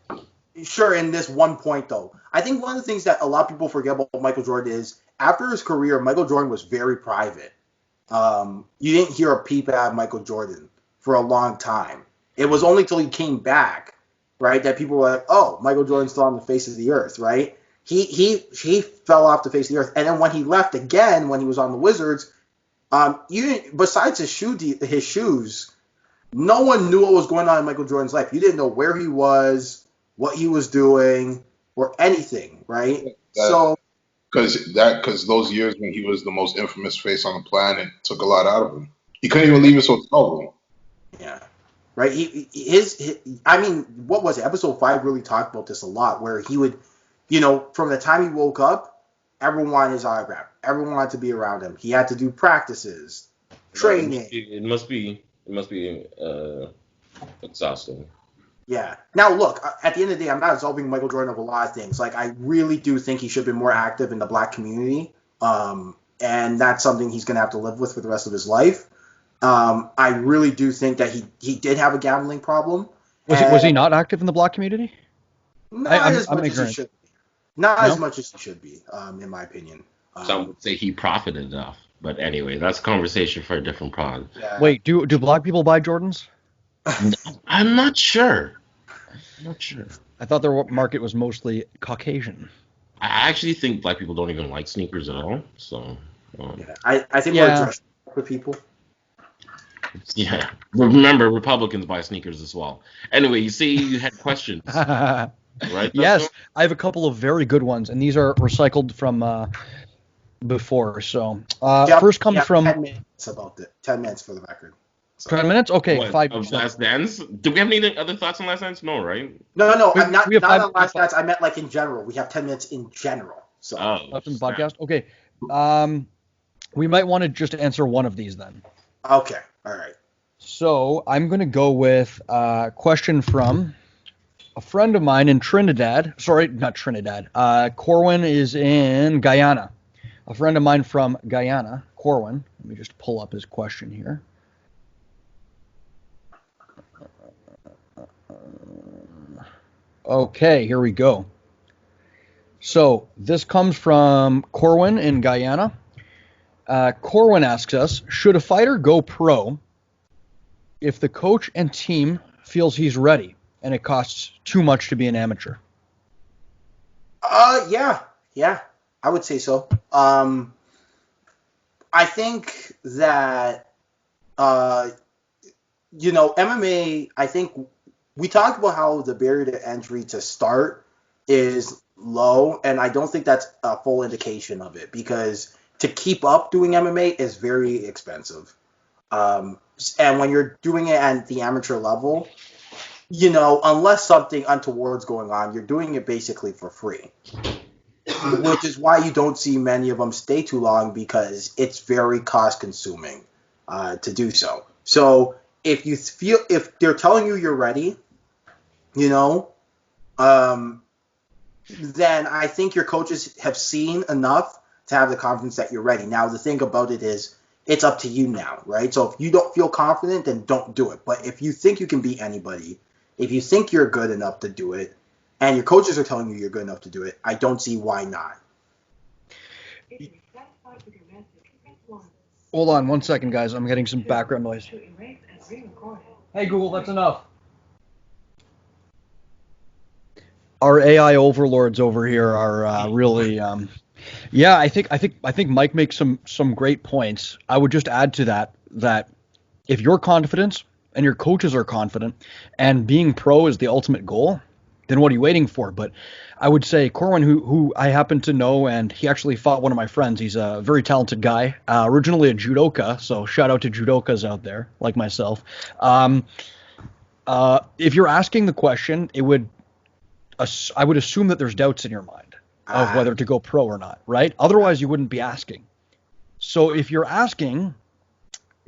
Sure, in this one point, though, I think one of the things that a lot of people forget about Michael Jordan is after his career, Michael Jordan was very private. You didn't hear a peep out of Michael Jordan for a long time. It was only till he came back, right, that people were like, oh, Michael Jordan's still on the face of the earth, right? He fell off the face of the earth. And then when he left again, when he was on the Wizards, besides his shoes, no one knew what was going on in Michael Jordan's life. You didn't know where he was, what he was doing, or anything, right? Because those years when he was the most infamous face on the planet took a lot out of him. He couldn't even leave his hotel room. Yeah, right. I mean, what was it? Episode 5 really talked about this a lot, where he would, from the time he woke up, everyone wanted his autograph. Everyone wanted to be around him. He had to do practices, training. It must be exhausting. Yeah. Now, look, at the end of the day, I'm not absolving Michael Jordan of a lot of things. Like, I really do think he should have been more active in the black community. And that's something he's going to have to live with for the rest of his life. I really do think that he did have a gambling problem. Was he not active in the black community? Not as much as he should be. Not as much as he should be, in my opinion. Some would say he profited enough. But anyway, that's a conversation for a different pod. Yeah. Wait, do black people buy Jordans? I'm not sure. I thought their market was mostly Caucasian. I actually think black people don't even like sneakers at all. So, I think we're dressed for people. Yeah. Remember, Republicans buy sneakers as well. Anyway, you see, you had questions, right? Yes, I have a couple of very good ones, and these are recycled from before. So, first comes from 10 minutes about it. 10 minutes for the record. So. 10 minutes? Okay, What, 5 of Last Dance? Do we have any other thoughts on Last Dance? No, right? No, not we have on Last Dance. I meant like in general. We have 10 minutes in general. So. Left in the podcast? Okay. We might want to just answer one of these then. Okay, all right. So I'm going to go with a question from a friend of mine in Trinidad. Sorry, not Trinidad. Corwin is in Guyana. A friend of mine from Guyana, Corwin. Let me just pull up his question here. Okay, here we go. So this comes from Corwin in Guyana. Corwin asks us, should a fighter go pro if the coach and team feels he's ready and it costs too much to be an amateur? Yeah, I would say so. I think that, MMA, I think we talked about how the barrier to entry to start is low, and I don't think that's a full indication of it, because to keep up doing MMA is very expensive. And when you're doing it at the amateur level, unless something untoward's going on, you're doing it basically for free. Which is why you don't see many of them stay too long, because it's very cost consuming to do so. So if they're telling you you're ready, then I think your coaches have seen enough to have the confidence that you're ready. Now, the thing about it is, it's up to you now, right? So if you don't feel confident, then don't do it. But if you think you can beat anybody, If you think you're good enough to do it, and your coaches are telling you you're good enough to do it, I don't see why not. Hold on 1 second, guys. I'm getting some background noise. Hey, Google, that's enough. Our AI overlords over here are really, yeah. I think Mike makes some great points. I would just add to that if you're confident and your coaches are confident, and being pro is the ultimate goal, then what are you waiting for? But I would say Corwin, who I happen to know, and he actually fought one of my friends. He's a very talented guy, originally a judoka, so shout out to judokas out there like myself. If you're asking the question, I would assume that there's doubts in your mind of whether to go pro or not, right? Otherwise, you wouldn't be asking. So if you're asking,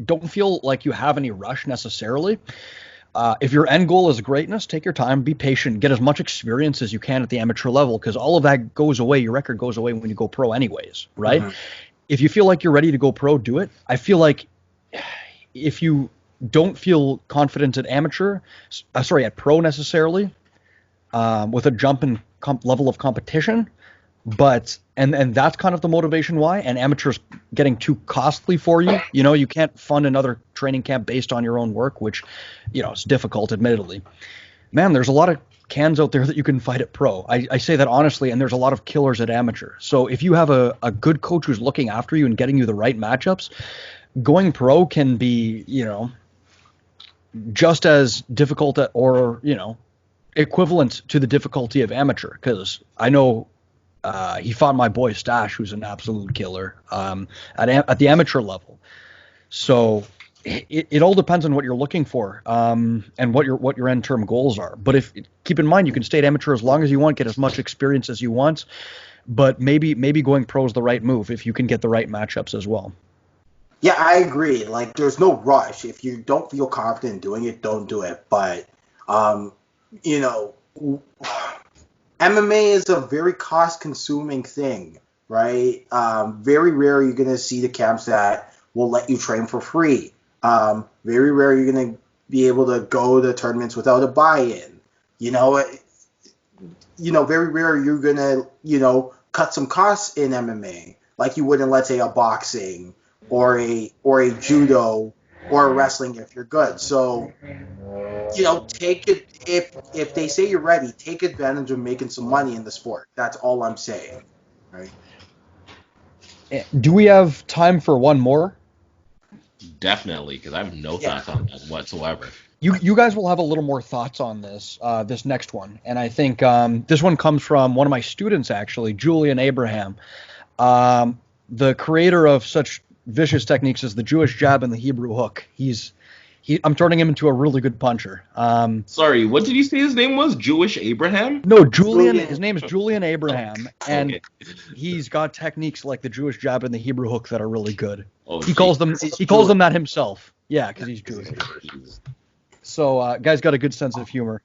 don't feel like you have any rush necessarily. If your end goal is greatness, take your time, be patient, get as much experience as you can at the amateur level, because all of that goes away. Your record goes away when you go pro anyways, right? Mm-hmm. If you feel like you're ready to go pro, do it. I feel like if you don't feel confident at at pro necessarily, with a jump in level of competition, and that's kind of the motivation why, and amateurs getting too costly for you. You can't fund another training camp based on your own work, which, it's difficult, admittedly. Man, there's a lot of cans out there that you can fight at pro. I say that honestly, and there's a lot of killers at amateur. So if you have a good coach who's looking after you and getting you the right matchups, going pro can be, just as difficult or equivalent to the difficulty of amateur, because I know he fought my boy Stash, who's an absolute killer at the amateur level. So it all depends on what you're looking for, and what your end term goals are. But keep in mind, you can stay at amateur as long as you want, get as much experience as you want, but maybe going pro is the right move if you can get the right matchups as well. Yeah, I agree. Like, there's no rush. If you don't feel confident in doing it, don't do it. But MMA is a very cost-consuming thing, right? Very rare you're going to see the camps that will let you train for free. Very rare you're going to be able to go to tournaments without a buy-in. Very rare you're going to, cut some costs in MMA, like you would in, let's say, a boxing or a judo or a wrestling if you're good. So, take it, if they say you're ready, take advantage of making some money in the sport. That's all I'm saying, right? Do we have time for one more? Definitely, because I have no thoughts on that whatsoever. You guys will have a little more thoughts on this next one, and I think this one comes from one of my students, actually, Julian Abraham, the creator of such vicious techniques as the Jewish jab and the Hebrew hook. I'm turning him into a really good puncher. Sorry, what did you say his name was? Jewish Abraham? No, Julian. His name is Julian Abraham, and he's got techniques like the Jewish jab and the Hebrew hook that are really good. He calls them that himself. Yeah, because he's Jewish. So guy's got a good sense of humor.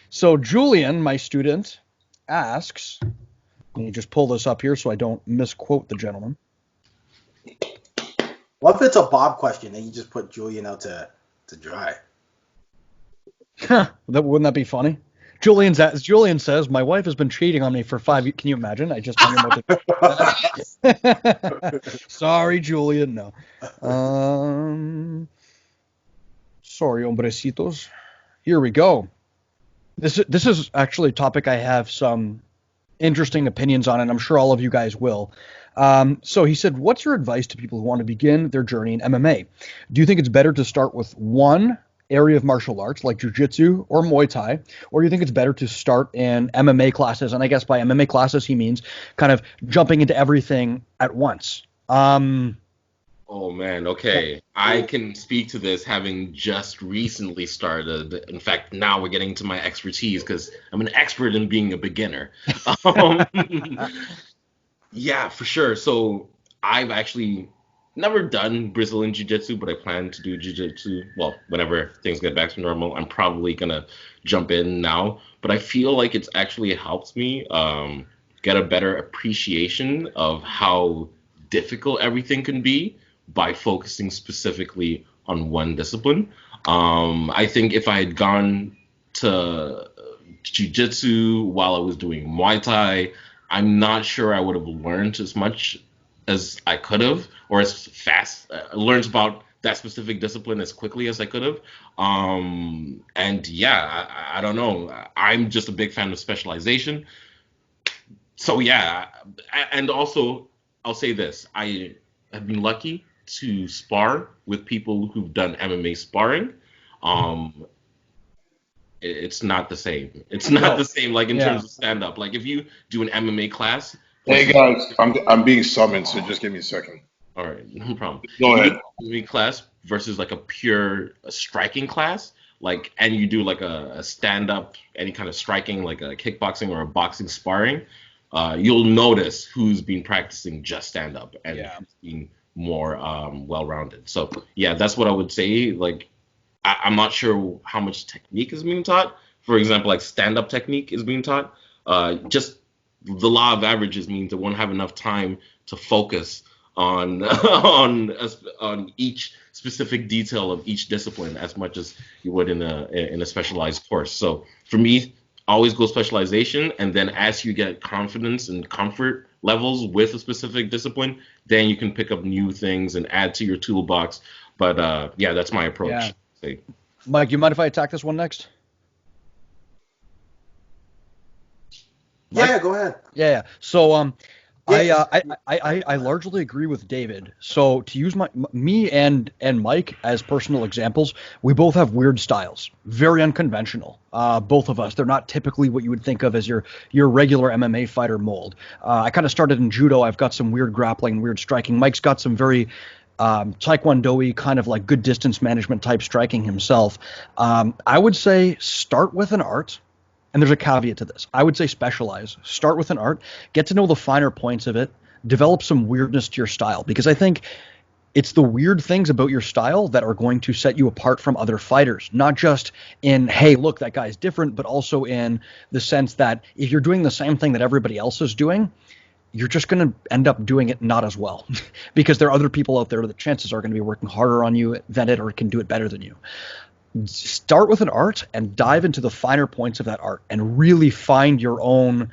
So Julian, my student, asks. Let me just pull this up here so I don't misquote the gentleman. What if it's a Bob question and you just put Julian out to dry? Wouldn't that be funny? Julian says, my wife has been cheating on me for 5 years. Can you imagine? I just hung him with Sorry, Julian. No. Sorry, hombrecitos. Here we go. This is actually a topic I have some interesting opinions on, and I'm sure all of you guys will. So he said, what's your advice to people who want to begin their journey in MMA? Do you think it's better to start with one area of martial arts like jiu-jitsu or Muay Thai, or do you think it's better to start in MMA classes? And I guess by MMA classes, he means kind of jumping into everything at once. Oh, man. Okay. I can speak to this having just recently started. In fact, now we're getting to my expertise because I'm an expert in being a beginner. Yeah, for sure. So I've actually never done Brazilian Jiu-Jitsu, but I plan to do Jiu-Jitsu. Well, whenever things get back to normal, I'm probably going to jump in now. But I feel like it's actually helped me get a better appreciation of how difficult everything can be by focusing specifically on one discipline. I think if I had gone to jiu-jitsu while I was doing Muay Thai, I'm not sure I would have learned as much as I could have, or as fast, learned about that specific discipline as quickly as I could have. And yeah, I don't know. I'm just a big fan of specialization. So yeah, and also I'll say this: I have been lucky to spar with people who've done MMA sparring. Um, it's not the same. It's not the same, like in terms of stand up. Like if you do an MMA class. Hey guys, I'm being summoned, so just give me a second. All right, no problem. Go ahead. MMA class versus like a pure striking class, like, and you do like a stand up, any kind of striking, like a kickboxing or a boxing sparring. You'll notice who's been practicing just stand up and who's being more well-rounded. So yeah, that's what I would say. Like, I'm not sure how much technique is being taught. For example, like stand-up technique is being taught. Just the law of averages means it won't have enough time to focus on on each specific detail of each discipline as much as you would in a specialized course. So for me, always go specialization, and then as you get confidence and comfort levels with a specific discipline, then you can pick up new things and add to your toolbox. But yeah, that's my approach. Yeah. Mike, you mind if I attack this one next? Yeah, go ahead. Yeah. So I largely agree with David. So to use me and Mike as personal examples, we both have weird styles, very unconventional. Both of us, they're not typically what you would think of as your regular MMA fighter mold. I kind of started in judo. I've got some weird grappling, weird striking. Mike's got some very taekwondo-y kind of like good distance management type striking himself. I would say start with an art. And there's a caveat to this. I would say specialize. Start with an art. Get to know the finer points of it. Develop some weirdness to your style. Because I think it's the weird things about your style that are going to set you apart from other fighters. Not just in, hey, look, that guy's different, but also in the sense that if you're doing the same thing that everybody else is doing, you're just going to end up doing it not as well. Because there are other people out there that chances are going to be working harder on you than it or can do it better than you. Start with an art and dive into the finer points of that art and really find your own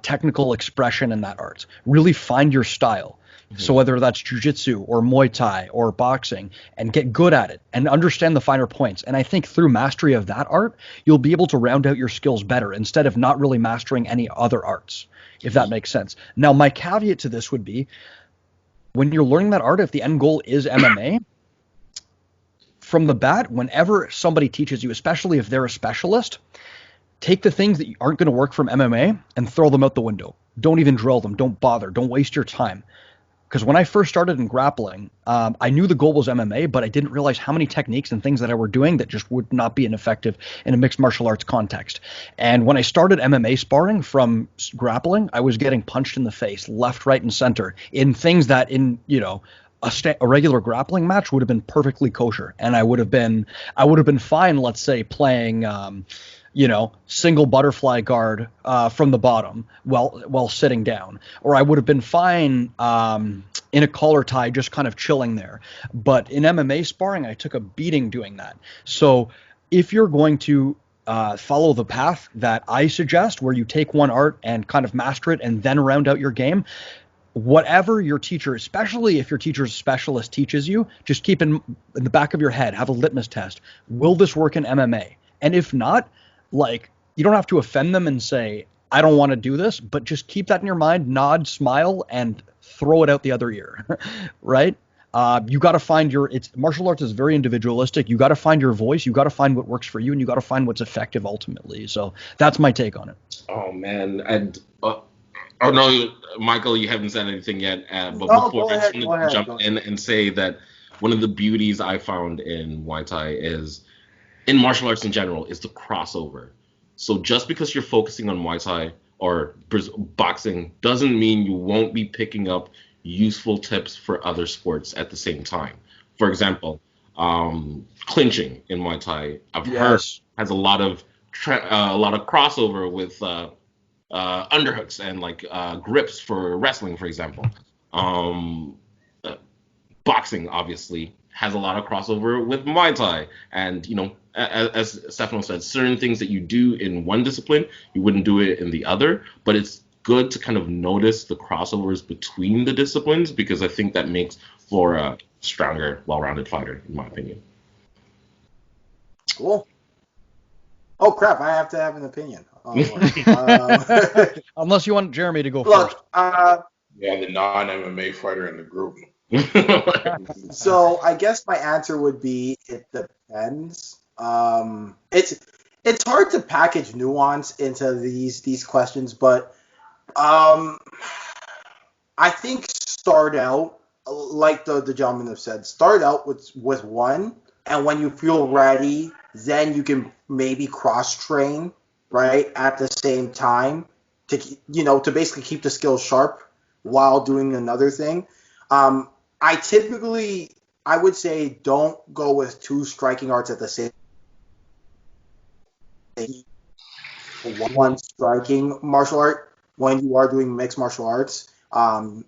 technical expression in that art. Really find your style. Mm-hmm. So whether that's jiu-jitsu or Muay Thai or boxing, and get good at it and understand the finer points. And I think through mastery of that art, you'll be able to round out your skills better instead of not really mastering any other arts, if that makes sense. Now, my caveat to this would be when you're learning that art, if the end goal is MMA, from the bat, whenever somebody teaches you, especially if they're a specialist, take the things that aren't going to work from MMA and throw them out the window. Don't even drill them. Don't bother. Don't waste your time. Because when I first started in grappling, I knew the goal was MMA, but I didn't realize how many techniques and things that I were doing that just would not be ineffective in a mixed martial arts context. And when I started MMA sparring from grappling, I was getting punched in the face, left, right, and center in things that a regular grappling match would have been perfectly kosher, and I would have been fine, let's say, playing single butterfly guard from the bottom while sitting down, or I would have been fine in a collar tie just kind of chilling there. But in MMA sparring, I took a beating doing that. So if you're going to follow the path that I suggest, where you take one art and kind of master it and then round out your game, whatever your teacher, especially if your teacher's specialist teaches you, just keep in the back of your head, have a litmus test. Will this work in MMA? And if not, like, you don't have to offend them and say, I don't want to do this, but just keep that in your mind, nod, smile, and throw it out the other ear, right? You got to find martial arts is very individualistic. You got to find your voice. You got to find what works for you, and you got to find what's effective ultimately. So that's my take on it. Oh, man. And, oh no, Michael, you haven't said anything yet. But before I just want to jump in and say that one of the beauties I found in Muay Thai is, in martial arts in general, is the crossover. So just because you're focusing on Muay Thai or boxing doesn't mean you won't be picking up useful tips for other sports at the same time. For example, clinching in Muay Thai, I've heard, has a lot of crossover with underhooks and like grips for wrestling, for example. Boxing obviously has a lot of crossover with Muay Thai, and as Stefano said, certain things that you do in one discipline, you wouldn't do it in the other. But it's good to kind of notice the crossovers between the disciplines, because I think that makes for a stronger, well-rounded fighter, in my opinion. Cool. Oh crap! I have to have an opinion. Unless you want Jeremy to go first. Look, Yeah, the non-MMA fighter in the group. so I guess my answer would be it depends. It's hard to package nuance into these questions, but I think start out like the gentlemen have said. Start out with one, and when you feel ready, then you can maybe cross train right at the same time to basically keep the skills sharp while doing another thing. I would say don't go with two striking arts at the same one striking martial art when you are doing mixed martial arts. The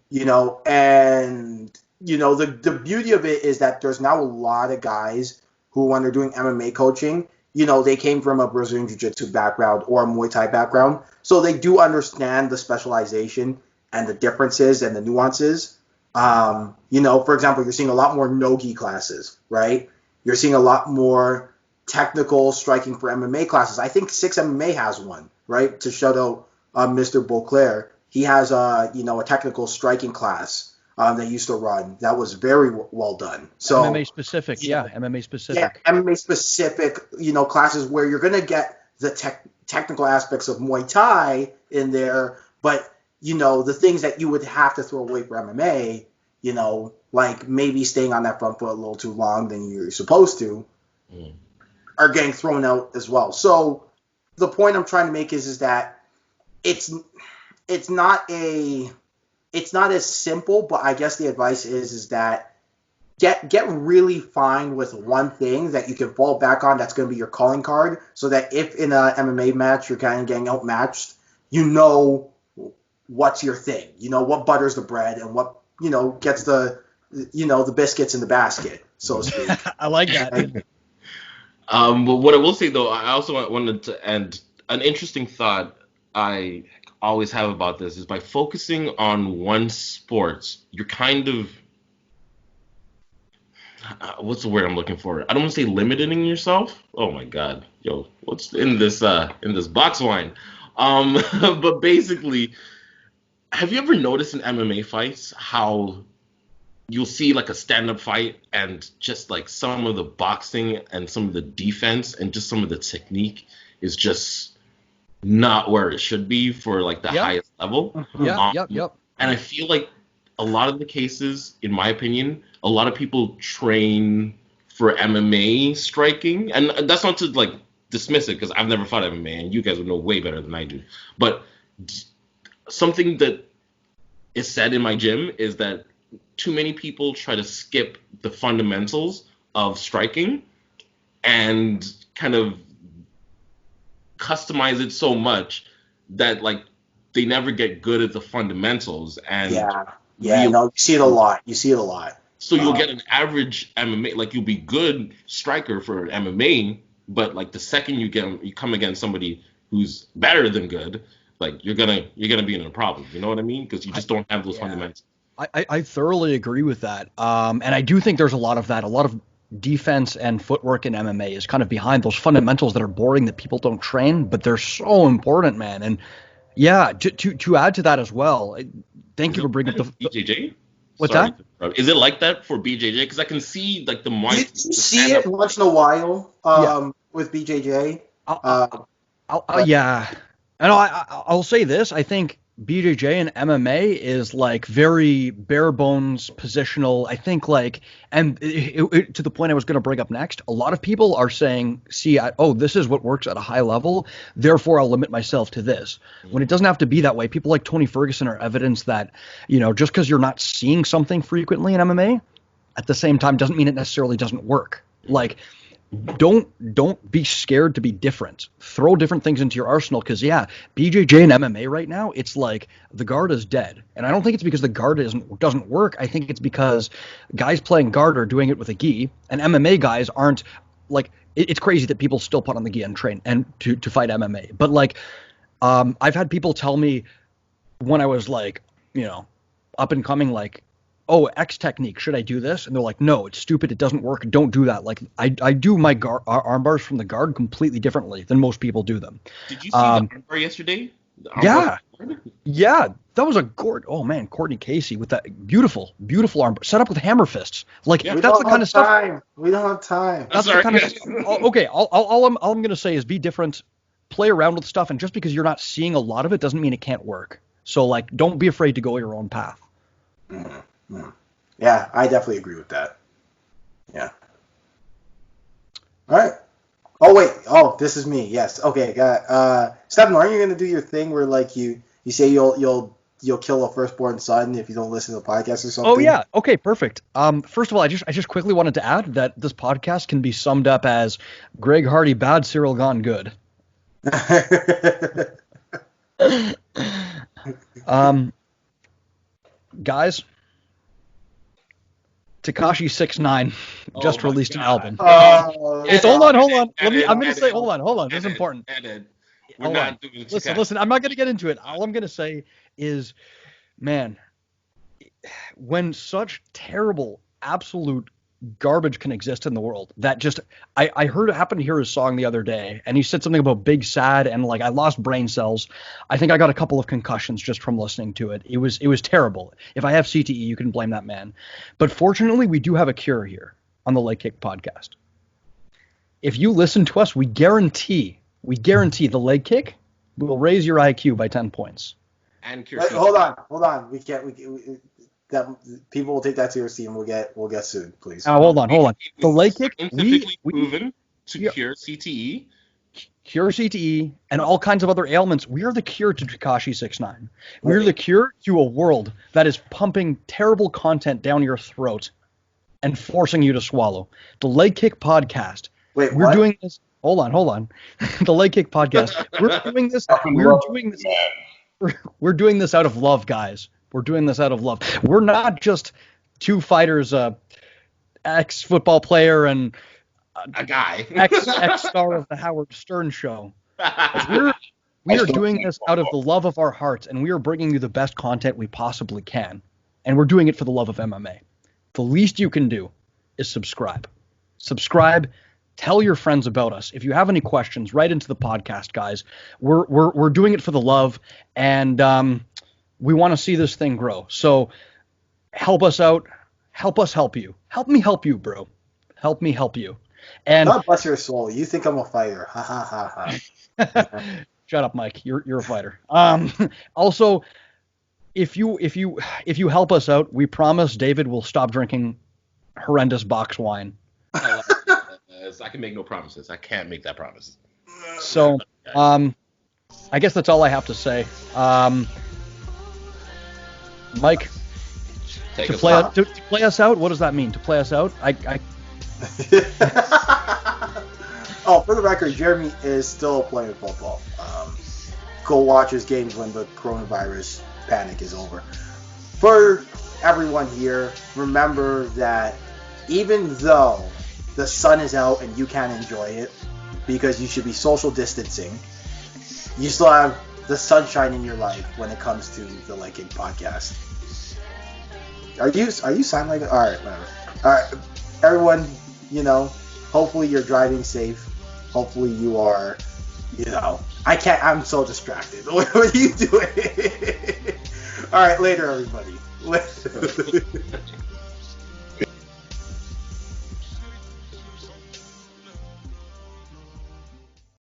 beauty of it is that there's now a lot of guys who, when they're doing MMA coaching, they came from a Brazilian Jiu-Jitsu background or a Muay Thai background, so they do understand the specialization and the differences and the nuances. For example, you're seeing a lot more no-gi classes, right? You're seeing a lot more technical striking for MMA classes. I think 6 MMA has one, right? To shout out Mr. Beauclair, he has a technical striking class they used to run that was very well done. So MMA specific, MMA specific. Yeah, MMA specific, classes where you're gonna get the technical aspects of Muay Thai in there, but the things that you would have to throw away for MMA, like maybe staying on that front foot a little too long than you're supposed to, are getting thrown out as well. So the point I'm trying to make is that it's not as simple, but I guess the advice is that get really fine with one thing that you can fall back on that's going to be your calling card, so that if in a MMA match you're kind of getting outmatched, what's your thing, what butters the bread and what gets the biscuits in the basket, so to speak. I like that. But what I will say though, I also wanted to end an interesting thought I always have about this is by focusing on one sport, you're kind of what's the word I'm looking for? I don't want to say limiting yourself. Oh my God, yo, what's in this box wine? But basically, have you ever noticed in MMA fights how you'll see like a stand-up fight and just like some of the boxing and some of the defense and just some of the technique is just not where it should be for like the highest level? Yep. And I feel like a lot of the cases, in my opinion, a lot of people train for MMA striking, and that's not to like dismiss it because I've never fought MMA and you guys would know way better than I do. But something that is said in my gym is that too many people try to skip the fundamentals of striking and kind of customize it so much that like they never get good at the fundamentals. And you see it a lot. So you'll get an average MMA, like you'll be good striker for MMA, but like the second you come against somebody who's better than good, like you're gonna be in a problem. You know what I mean? Because you just don't have those fundamentals. I thoroughly agree with that. And I do think there's a lot of that. A lot of defense and footwork in MMA is kind of behind those fundamentals that are boring that people don't train, but they're so important, man. And yeah, to add to that as well, thank you for bringing up the BJJ. What's that? Is it like that for BJJ? Because I can see like the You see it once in a while with BJJ. Yeah. And I'll say this. I think BJJ and MMA is like very bare bones positional. I think like, and to the point I was going to bring up next, a lot of people are saying, this is what works at a high level, therefore I'll limit myself to this. When it doesn't have to be that way. People like Tony Ferguson are evidence that, just because you're not seeing something frequently in MMA, at the same time doesn't mean it necessarily doesn't work. Like, don't be scared to be different. Throw different things into your arsenal because BJJ and MMA right now, it's like the guard is dead. And I don't think it's because the guard doesn't work. I think it's because guys playing guard are doing it with a gi, and MMA guys aren't like it's crazy that people still put on the gi and train and to fight MMA. But like, I've had people tell me when I was like, up and coming, like, oh, X technique, should I do this? And they're like, no, it's stupid, it doesn't work, don't do that. Like, I do my arm bars from the guard completely differently than most people do them. Did you see the arm bar yesterday? Yeah, that was a oh man, Courtney Casey with that beautiful arm bar set up with hammer fists. Like, that's the kind of stuff. We don't have time. That's the kind of stuff. Okay, all I'm gonna say is be different, play around with stuff, and just because you're not seeing a lot of it doesn't mean it can't work. So like, don't be afraid to go your own path. Mm-hmm. Yeah, I definitely agree with that. Yeah. All right. Oh wait. Oh, this is me. Yes. Okay. Stefano, aren't you gonna do your thing where like you say you'll kill a firstborn son if you don't listen to the podcast or something? Oh yeah. Okay. Perfect. First of all, I just quickly wanted to add that this podcast can be summed up as Greg Hardy bad, Cyril gone good. Guys, Tekashi 6ix9ine just released an album. It's hold on. I'm gonna say hold on. This is important. Listen. I'm not gonna get into it. All I'm gonna say is, man, when such terrible, absolute garbage can exist in the world, that just I happened to hear his song the other day, and he said something about big sad and like I lost brain cells. I think I got a couple of concussions just from listening to it. It was terrible. If I have CTE, you can blame that man. But fortunately, we do have a cure here on the Leg Kick podcast. If you listen to us, we guarantee the Leg Kick will raise your IQ by 10 points. And cure. Wait, hold on. We that people will take that seriously, and we'll get sued, please. Hold on. The Leg Kick, scientifically proven to cure CTE. Cure CTE and all kinds of other ailments. We are the cure to Tekashi 6ix9ine. We are the cure to a world that is pumping terrible content down your throat and forcing you to swallow. The Leg Kick podcast. Wait, we're doing this. Hold on. The Leg Kick podcast. We're doing this. We're doing this out of love, guys. We're doing this out of love. We're not just two fighters, ex-football player and a guy, ex-star of the Howard Stern show. We are doing this out of the love of our hearts, and we are bringing you the best content we possibly can. And we're doing it for the love of MMA. The least you can do is subscribe. Tell your friends about us. If you have any questions, write into the podcast, guys. We're doing it for the love, and we want to see this thing grow. So help us out. Help us help you. Help me help you, bro. Help me help you. And God bless your soul. You think I'm a fighter? Ha ha ha ha. Shut up, Mike. You're a fighter. Also, if you help us out, we promise David will stop drinking horrendous box wine. I can make no promises. I can't make that promise. So, I guess that's all I have to say. Mike, to play us out, what does that mean? To play us out? Oh, for the record, Jeremy is still playing football. Go watch his games when the coronavirus panic is over. For everyone here, remember that even though the sun is out and you can't enjoy it because you should be social distancing, you still have the sunshine in your life when it comes to the Leg Kick podcast. Are you signed like that? All right, whatever. All right, everyone, hopefully you're driving safe. Hopefully you are, I'm so distracted. What are you doing? All right, later, everybody.